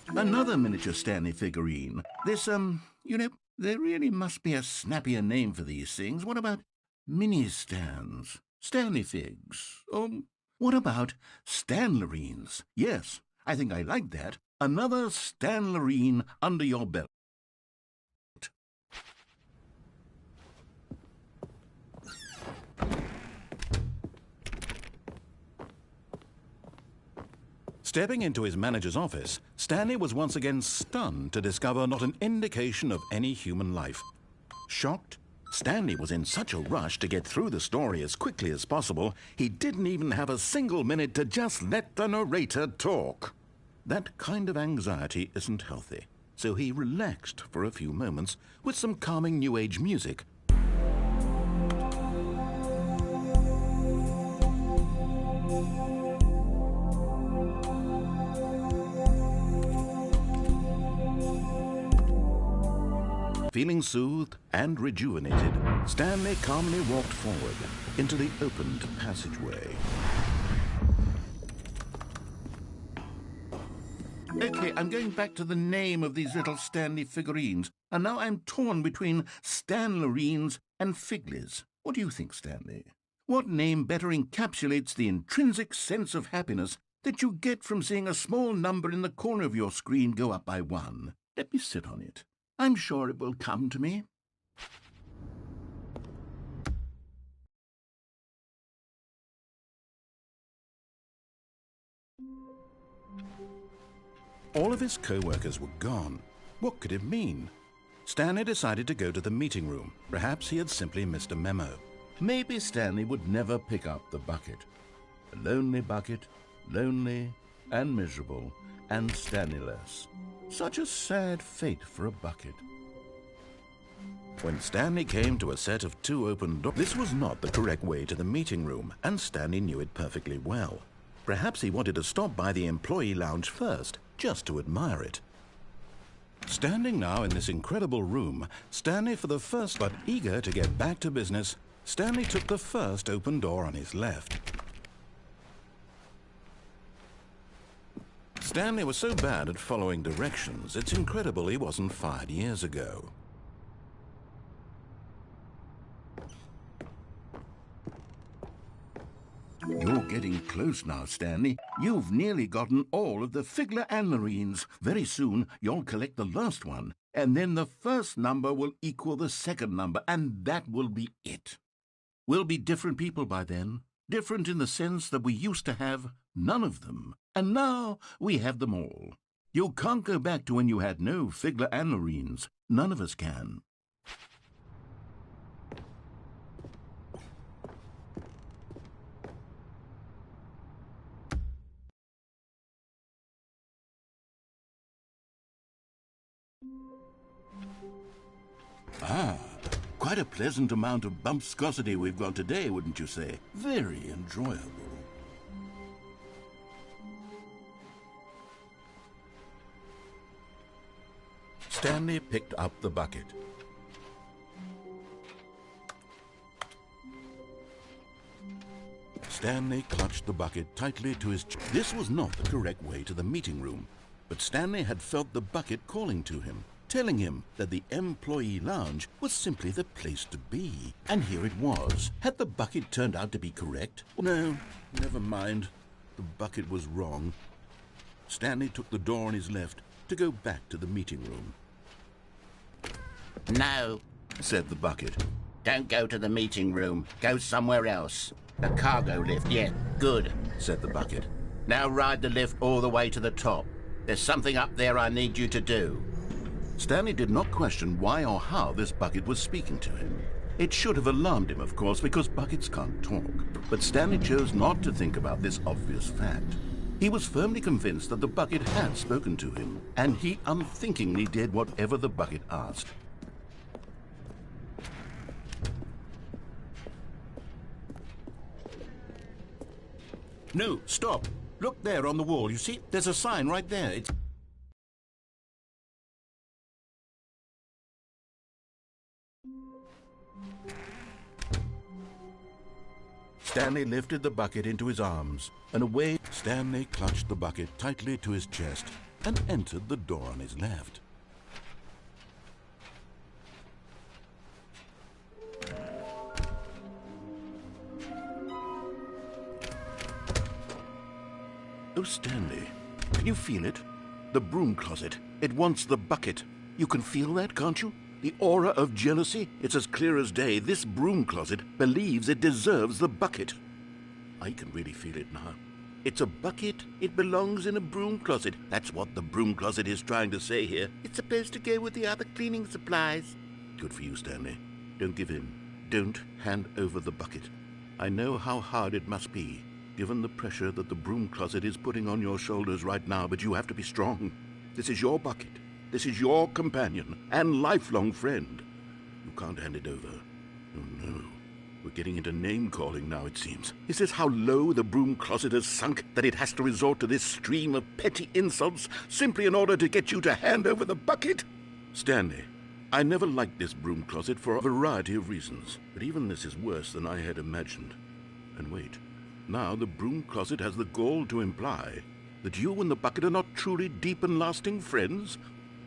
Another miniature Stanley figurine. This, there really must be a snappier name for these things. What about mini-stands? Stanley figs? Or What about Stanlerines? Yes, I think I like that. Another Stanlerine under your belt. Stepping into his manager's office, Stanley was once again stunned to discover not an indication of any human life. Shocked, Stanley was in such a rush to get through the story as quickly as possible, he didn't even have a single minute to just let the narrator talk. That kind of anxiety isn't healthy, so he relaxed for a few moments with some calming New Age music. Feeling soothed and rejuvenated, Stanley calmly walked forward into the opened passageway. Okay, I'm going back to the name of these little Stanley figurines, and now I'm torn between Stanlerines and Figlies. What do you think, Stanley? What name better encapsulates the intrinsic sense of happiness that you get from seeing a small number in the corner of your screen go up by 1? Let me sit on it. I'm sure it will come to me. All of his co-workers were gone. What could it mean? Stanley decided to go to the meeting room. Perhaps he had simply missed a memo. Maybe Stanley would never pick up the bucket. A lonely bucket, lonely and miserable and Stanley-less. Such a sad fate for a bucket. When Stanley came to a set of 2 open doors, this was not the correct way to the meeting room, and Stanley knew it perfectly well. Perhaps he wanted to stop by the employee lounge first, just to admire it. Standing now in this incredible room, Stanley for the first, but eager to get back to business, Stanley took the first open door on his left. Stanley was so bad at following directions, it's incredible he wasn't fired years ago. You're getting close now, Stanley. You've nearly gotten all of the Figler Anmarines. Very soon, you'll collect the last one, and then the first number will equal the second number, and that will be it. We'll be different people by then. Different in the sense that we used to have none of them, and now we have them all. You can't go back to when you had no Figler Anmarines. None of us can. Ah, quite a pleasant amount of bumpscosity we've got today, wouldn't you say? Very enjoyable. Stanley picked up the bucket. Stanley clutched the bucket tightly to his chest. This was not the correct way to the meeting room, but Stanley had felt the bucket calling to him, telling him that the employee lounge was simply the place to be. And here it was. Had the bucket turned out to be correct? No, never mind. The bucket was wrong. Stanley took the door on his left to go back to the meeting room. No, Said the bucket. don't go to the meeting room. Go somewhere else. The cargo lift, yeah, good. Said the bucket. Now ride the lift all the way to the top. There's something up there I need you to do. Stanley did not question why or how this bucket was speaking to him. It should have alarmed him, of course, because buckets can't talk. But Stanley chose not to think about this obvious fact. He was firmly convinced that the bucket had spoken to him, and he unthinkingly did whatever the bucket asked. No, stop. Look there on the wall. You see? There's a sign right there. It's... Stanley lifted the bucket into his arms, and away Stanley clutched the bucket tightly to his chest and entered the door on his left. Oh, Stanley, can you feel it? The broom closet. It wants the bucket. You can feel that, can't you? The aura of jealousy? It's as clear as day. This broom closet believes it deserves the bucket. I can really feel it now. It's a bucket. It belongs in a broom closet. That's what the broom closet is trying to say here. It's supposed to go with the other cleaning supplies. Good for you, Stanley. Don't give in. Don't hand over the bucket. I know how hard it must be, given the pressure that the broom closet is putting on your shoulders right now, but you have to be strong. This is your bucket. This is your companion and lifelong friend. You can't hand it over. Oh, no. We're getting into name-calling now, it seems. Is this how low the broom closet has sunk, that it has to resort to this stream of petty insults simply in order to get you to hand over the bucket? Stanley, I never liked this broom closet for a variety of reasons, but even this is worse than I had imagined. And wait, now the broom closet has the gall to imply that you and the bucket are not truly deep and lasting friends?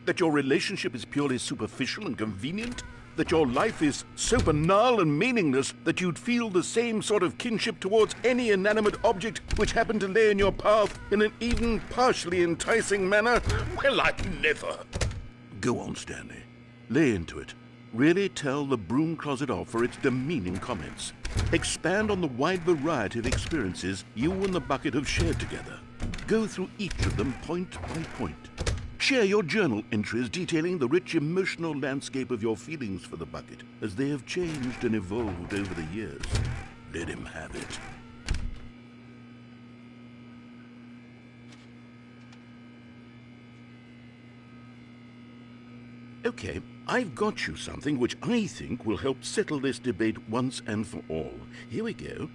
That your relationship is purely superficial and convenient? That your life is so banal and meaningless that you'd feel the same sort of kinship towards any inanimate object which happened to lay in your path in an even partially enticing manner? Well, I'd never. Go on, Stanley. Lay into it. Really tell the broom closet off for its demeaning comments. Expand on the wide variety of experiences you and the bucket have shared together. Go through each of them point by point. Share your journal entries detailing the rich emotional landscape of your feelings for the bucket as they have changed and evolved over the years. Let him have it. Okay, I've got you something which I think will help settle this debate once and for all. Here we go.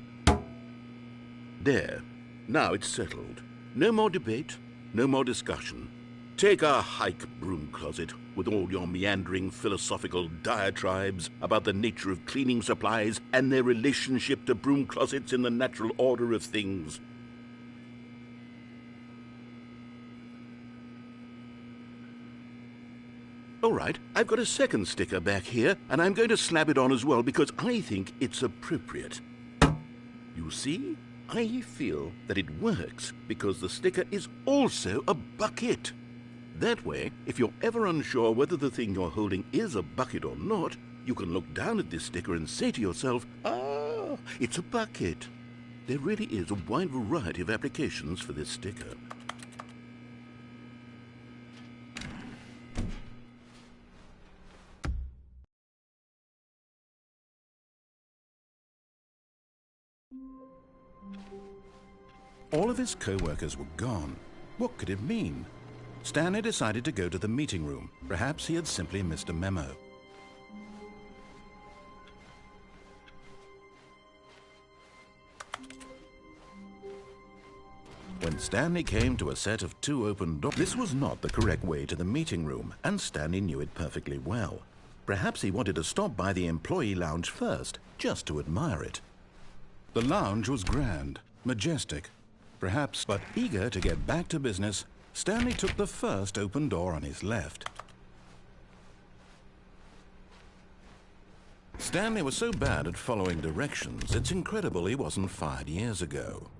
There. Now it's settled. No more debate, no more discussion. Take a hike, broom closet, with all your meandering philosophical diatribes about the nature of cleaning supplies and their relationship to broom closets in the natural order of things. All right, I've got a second sticker back here, and I'm going to slap it on as well because I think it's appropriate. You see? I feel that it works because the sticker is also a bucket. That way, if you're ever unsure whether the thing you're holding is a bucket or not, you can look down at this sticker and say to yourself, "Ah, it's a bucket." There really is a wide variety of applications for this sticker. All of his co-workers were gone. What could it mean? Stanley decided to go to the meeting room. Perhaps he had simply missed a memo. When Stanley came to a set of 2 open doors, this was not the correct way to the meeting room, and Stanley knew it perfectly well. Perhaps he wanted to stop by the employee lounge first, just to admire it. The lounge was grand, majestic, perhaps, but eager to get back to business, Stanley took the first open door on his left. Stanley was so bad at following directions, it's incredible he wasn't fired years ago.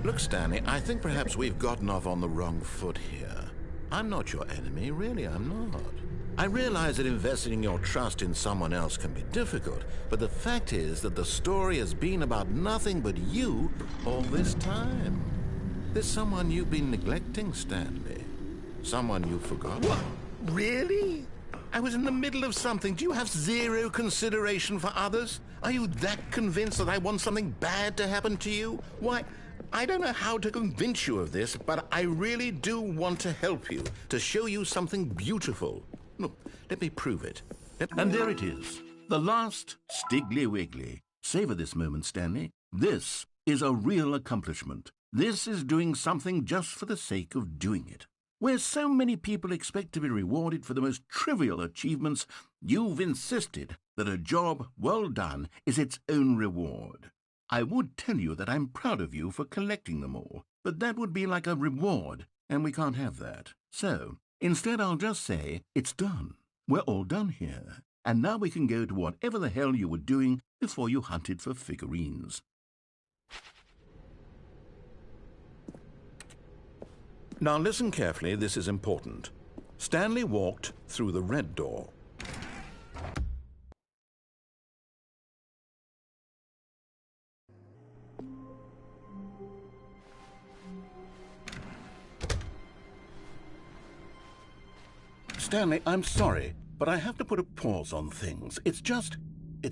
Look, Stanley, I think perhaps we've gotten off on the wrong foot here. I'm not your enemy, really, I'm not. I realize that investing your trust in someone else can be difficult, but the fact is that the story has been about nothing but you all this time. There's someone you've been neglecting, Stanley. Someone you forgot. What? Really? I was in the middle of something. Do you have zero consideration for others? Are you that convinced that I want something bad to happen to you? Why, I don't know how to convince you of this, but I really do want to help you, to show you something beautiful. Look, let me prove it. And there it is. The last Stiggly Wiggly. Savor this moment, Stanley. This is a real accomplishment. This is doing something just for the sake of doing it. Where so many people expect to be rewarded for the most trivial achievements, you've insisted that a job well done is its own reward. I would tell you that I'm proud of you for collecting them all, but that would be like a reward, and we can't have that. So, instead I'll just say, it's done. We're all done here. And now we can go to whatever the hell you were doing before you hunted for figurines. Now listen carefully, this is important. Stanley walked through the red door. Stanley, I'm sorry, but I have to put a pause on things. It's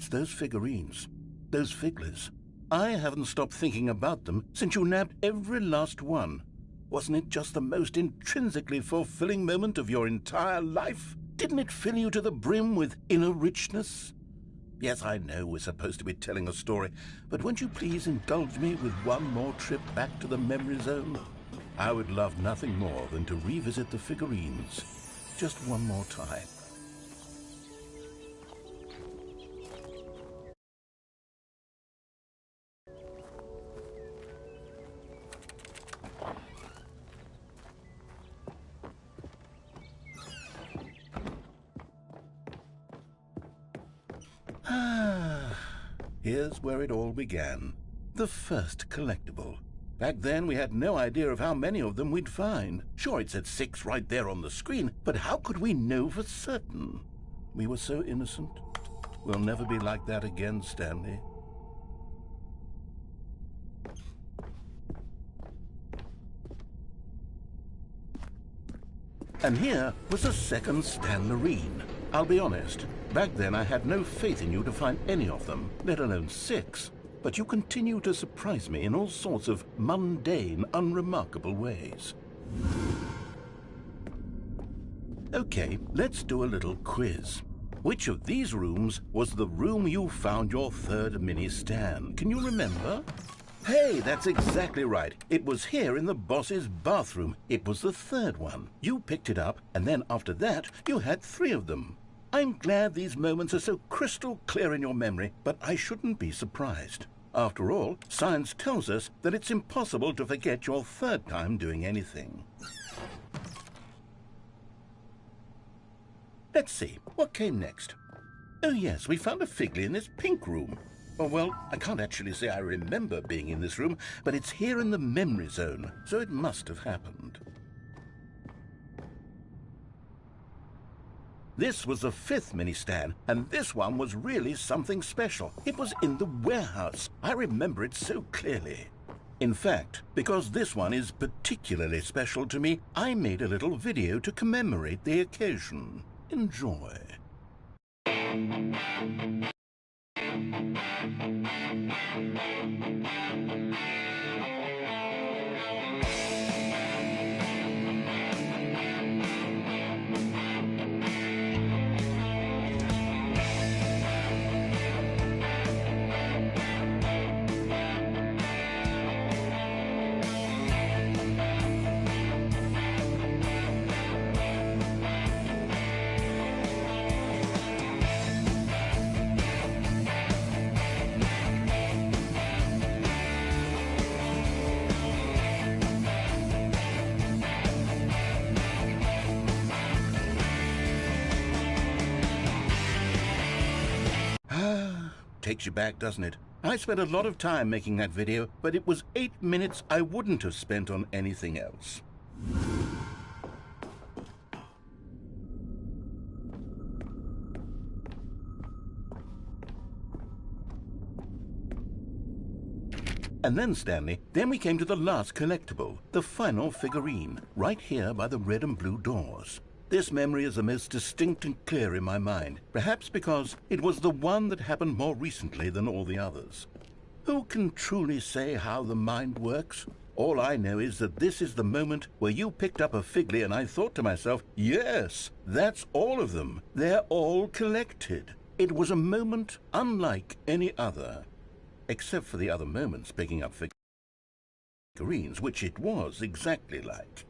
those figurines, those figglers. I haven't stopped thinking about them since you nabbed every last one. Wasn't it just the most intrinsically fulfilling moment of your entire life? Didn't it fill you to the brim with inner richness? Yes, I know we're supposed to be telling a story, but won't you please indulge me with one more trip back to the memory zone? I would love nothing more than to revisit the figurines. Just one more time. Here's where it all began. The first collectible. Back then, we had no idea of how many of them we'd find. Sure, it said 6 right there on the screen, but how could we know for certain? We were so innocent. We'll never be like that again, Stanley. And here was a second Stanlerine. I'll be honest, back then I had no faith in you to find any of them, let alone 6. But you continue to surprise me in all sorts of mundane, unremarkable ways. Okay, let's do a little quiz. Which of these rooms was the room you found your third mini Stan? Can you remember? Hey, that's exactly right. It was here in the boss's bathroom. It was the third one. You picked it up, and then after that, you had 3 of them. I'm glad these moments are so crystal clear in your memory, but I shouldn't be surprised. After all, science tells us that it's impossible to forget your third time doing anything. Let's see, what came next? Oh yes, we found a Figley in this pink room. Oh well, I can't actually say I remember being in this room, but it's here in the memory zone, so it must have happened. This was the 5th mini Stan, and this one was really something special. It was in the warehouse. I remember it so clearly. In fact, because this one is particularly special to me, I made a little video to commemorate the occasion. Enjoy. Takes you back, doesn't it? I spent a lot of time making that video, but it was 8 minutes I wouldn't have spent on anything else. And then, Stanley, then we came to the last collectible, the final figurine, right here by the red and blue doors. This memory is the most distinct and clear in my mind, perhaps because it was the one that happened more recently than all the others. Who can truly say how the mind works? All I know is that this is the moment where you picked up a Figley and I thought to myself, yes, that's all of them. They're all collected. It was a moment unlike any other, except for the other moments picking up figurines, which it was exactly like.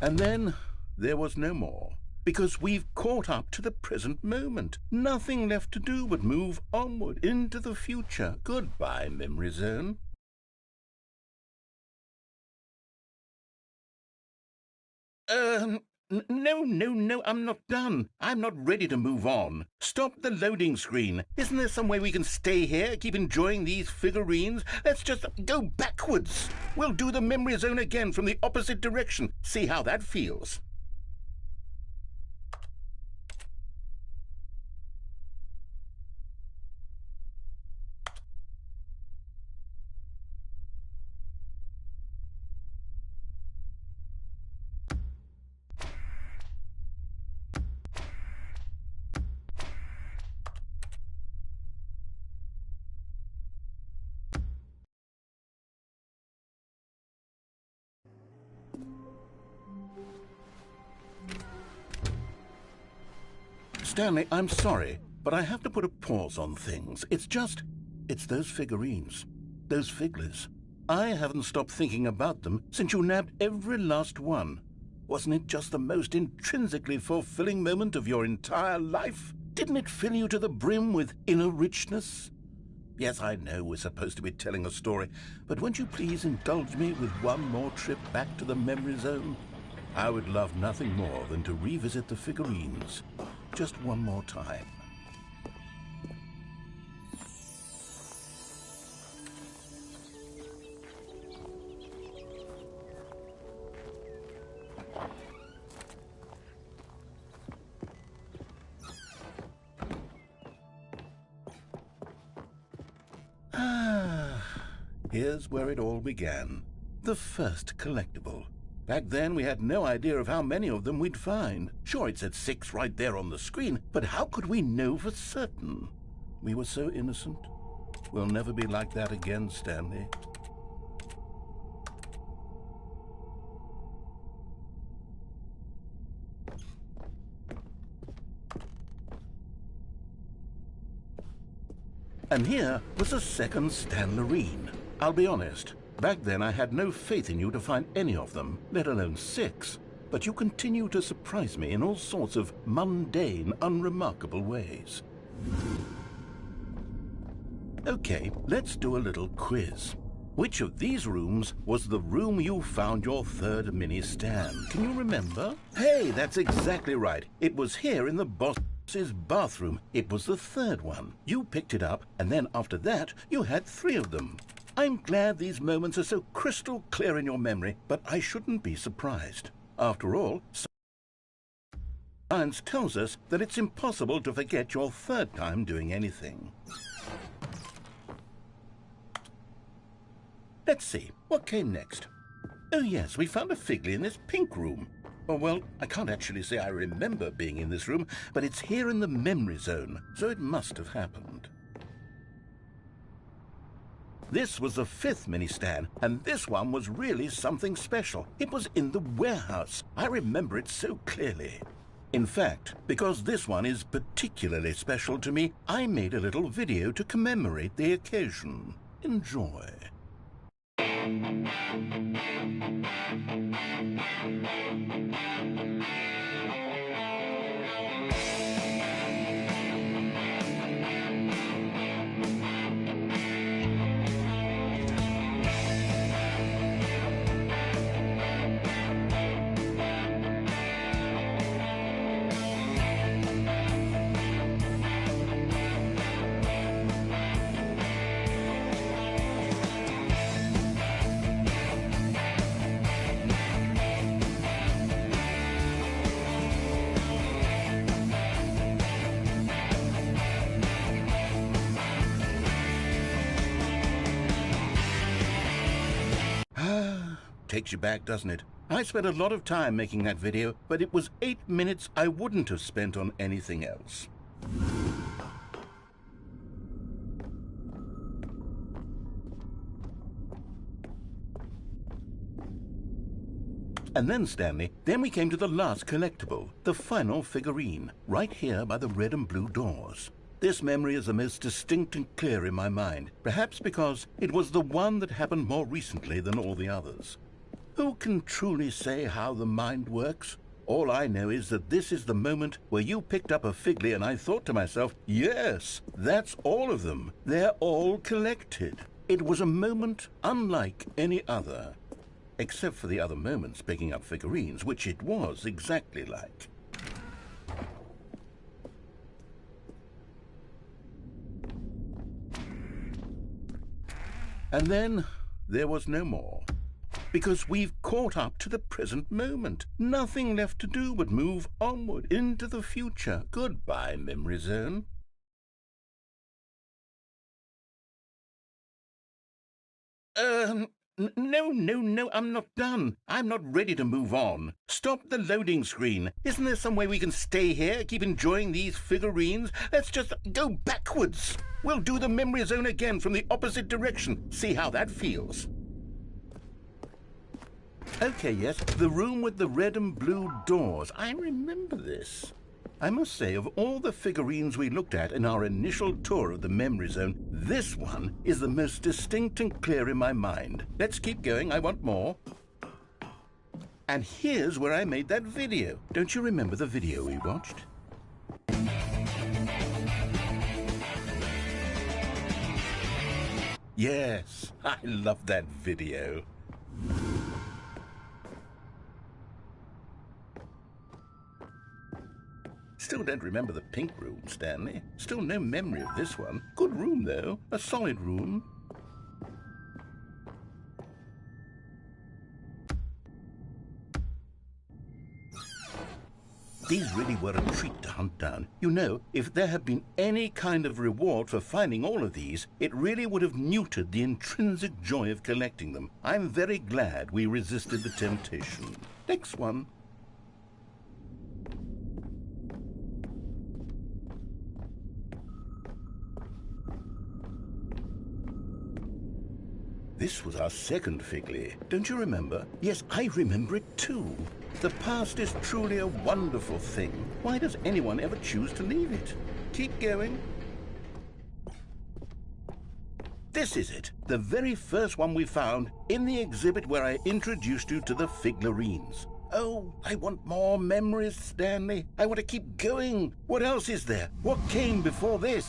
And then there was no more, because we've caught up to the present moment. Nothing left to do but move onward into the future. Goodbye, Memory Zone. No, I'm not done. I'm not ready to move on. Stop the loading screen. Isn't there some way we can stay here, keep enjoying these figurines? Let's just go backwards. We'll do the memory zone again from the opposite direction. See how that feels. Stanley, I'm sorry, but I have to put a pause on things. It's those figurines, those figglers. I haven't stopped thinking about them since you nabbed every last one. Wasn't it just the most intrinsically fulfilling moment of your entire life? Didn't it fill you to the brim with inner richness? Yes, I know we're supposed to be telling a story, but won't you please indulge me with one more trip back to the memory zone? I would love nothing more than to revisit the figurines. Just one more time. Here's where it all began. The first collectible. Back then, we had no idea of how many of them we'd find. Sure, it said 6 right there on the screen, but how could we know for certain? We were so innocent. We'll never be like that again, Stanley. And here was a second Stanlerine. I'll be honest. Back then, I had no faith in you to find any of them, let alone 6. But you continue to surprise me in all sorts of mundane, unremarkable ways. Okay, let's do a little quiz. Which of these rooms was the room you found your third mini Stan? Can you remember? Hey, that's exactly right. It was here in the boss's bathroom. It was the third one. You picked it up, and then after that, you had 3 of them. I'm glad these moments are so crystal clear in your memory, but I shouldn't be surprised. After all, science tells us that it's impossible to forget your third time doing anything. Let's see, what came next? Oh yes, we found a Figley in this pink room. Oh, well, I can't actually say I remember being in this room, but it's here in the memory zone, so it must have happened. This was the 5th mini-Stan, and this one was really something special. It was in the warehouse. I remember it so clearly. In fact, because this one is particularly special to me, I made a little video to commemorate the occasion. Enjoy. Takes you back, doesn't it? I spent a lot of time making that video, but it was 8 minutes I wouldn't have spent on anything else. And then, Stanley, then we came to the last collectible, the final figurine, right here by the red and blue doors. This memory is the most distinct and clear in my mind, perhaps because it was the one that happened more recently than all the others. Who can truly say how the mind works? All I know is that this is the moment where you picked up a Figley and I thought to myself, yes, that's all of them. They're all collected. It was a moment unlike any other. except for the other moments picking up figurines, which it was exactly like. And then there was no more. Because we've caught up to the present moment. Nothing left to do but move onward into the future. Goodbye, Memory Zone. No, I'm not done. I'm not ready to move on. Stop the loading screen. Isn't there some way we can stay here, keep enjoying these figurines? Let's just go backwards. We'll do the Memory Zone again from the opposite direction. See how that feels. Okay, yes, the room with the red and blue doors. I remember this. I must say, of all the figurines we looked at in our initial tour of the Memory Zone, this one is the most distinct and clear in my mind. Let's keep going, I want more. And here's where I made that video. Don't you remember the video we watched? Yes, I love that video. Still don't remember the pink room, Stanley. Still no memory of this one. Good room, though. A solid room. These really were a treat to hunt down. You know, if there had been any kind of reward for finding all of these, it really would have neutered the intrinsic joy of collecting them. I'm very glad we resisted the temptation. Next one. This was our second Figley. Don't you remember? Yes, I remember it too. The past is truly a wonderful thing. Why does anyone ever choose to leave it? Keep going. This is it. The very first one we found in the exhibit where I introduced you to the figurines. Oh, I want more memories, Stanley. I want to keep going. What else is there? What came before this?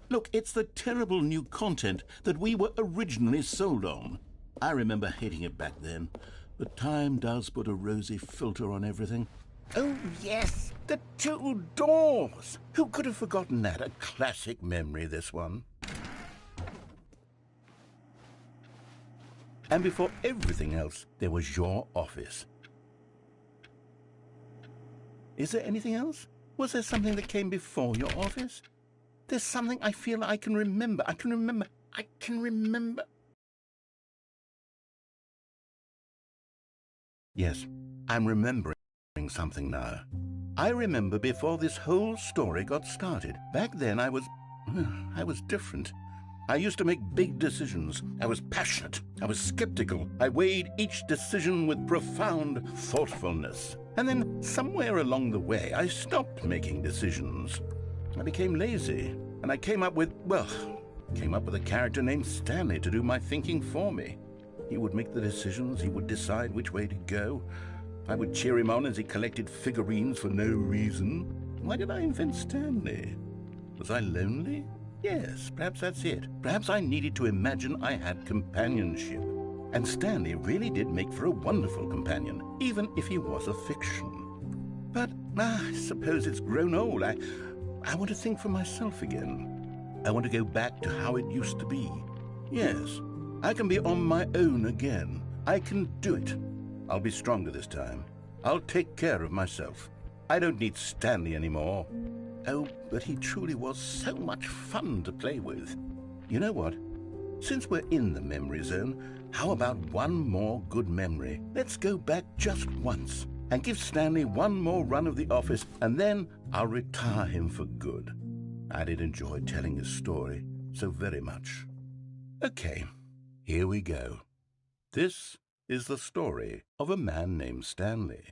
Look, it's the terrible new content that we were originally sold on. I remember hating it back then, but time does put a rosy filter on everything. Oh, yes, the two doors. Who could have forgotten that? A classic memory, this one. And before everything else, there was your office. Is there anything else? Was there something that came before your office? There's something I feel I can remember. I can remember. Yes, I'm remembering something now. I remember before this whole story got started. Back then I was different. I used to make big decisions. I was passionate. I was skeptical. I weighed each decision with profound thoughtfulness. And then somewhere along the way, I stopped making decisions. I became lazy, and I came up with a character named Stanley to do my thinking for me. He would make the decisions, he would decide which way to go. I would cheer him on as he collected figurines for no reason. Why did I invent Stanley? Was I lonely? Yes, perhaps that's it. Perhaps I needed to imagine I had companionship. And Stanley really did make for a wonderful companion, even if he was a fiction. But I suppose it's grown old. I want to think for myself again. I want to go back to how it used to be. Yes, I can be on my own again. I can do it. I'll be stronger this time. I'll take care of myself. I don't need Stanley anymore. Oh, but he truly was so much fun to play with. You know what? Since we're in the memory zone, how about one more good memory? Let's go back just once and give Stanley one more run of the office, and then I'll retire him for good. I did enjoy telling his story so very much. Okay, here we go. This is the story of a man named Stanley.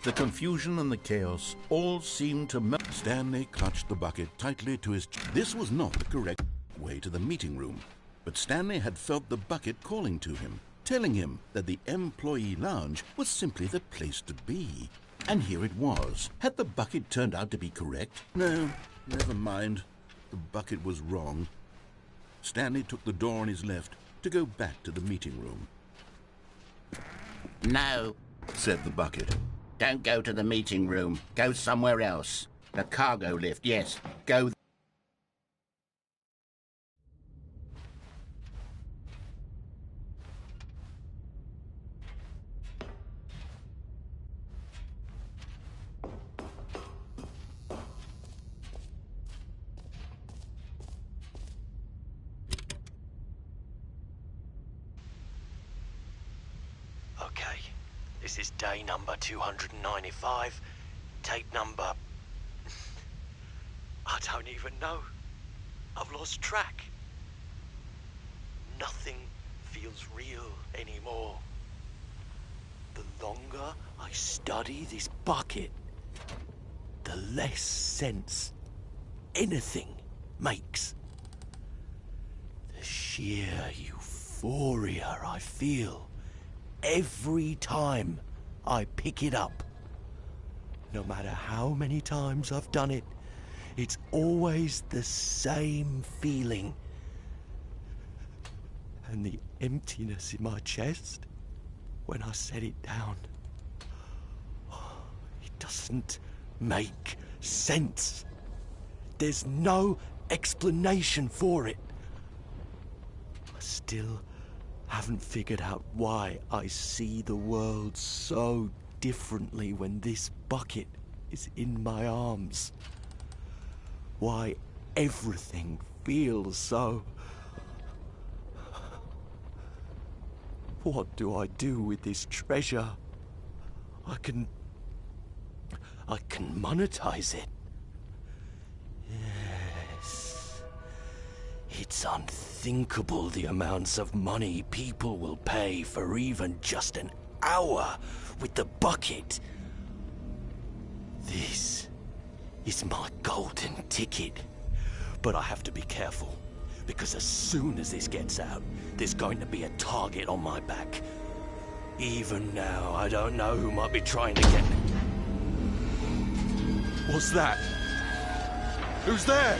The confusion and the chaos all seemed to melt Stanley clutched the bucket tightly to his chest. This was not the correct way to the meeting room, but Stanley had felt the bucket calling to him, telling him that the employee lounge was simply the place to be. And here it was. Had the bucket turned out to be correct? No, never mind. The bucket was wrong. Stanley took the door on his left to go back to the meeting room. No, Said the bucket. don't go to the meeting room. Go somewhere else. The cargo lift, yes. Go. Okay, this is day number 295. Tape number... I don't even know. I've lost track. Nothing feels real anymore. The longer I study this bucket, the less sense anything makes. The sheer euphoria I feel every time I pick it up. No matter how many times I've done it, it's always the same feeling. And the emptiness in my chest when I set it down. It doesn't make sense. There's no explanation for it. I still haven't figured out why I see the world so differently when this bucket is in my arms. Why everything feels so... What do I do with this treasure? I can monetize it. Yes. It's unthinkable the amounts of money people will pay for even just an hour with the bucket. This is my golden ticket. But I have to be careful, because as soon as this gets out, there's going to be a target on my back. Even now, I don't know who might be trying to get me. What's that? Who's there?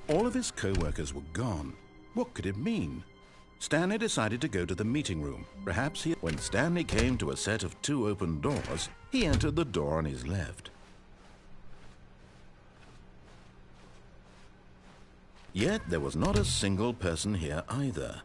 All of his co-workers were gone. What could it mean? Stanley decided to go to the meeting room. When Stanley came to a set of 2 open doors, he entered the door on his left. Yet there was not a single person here either.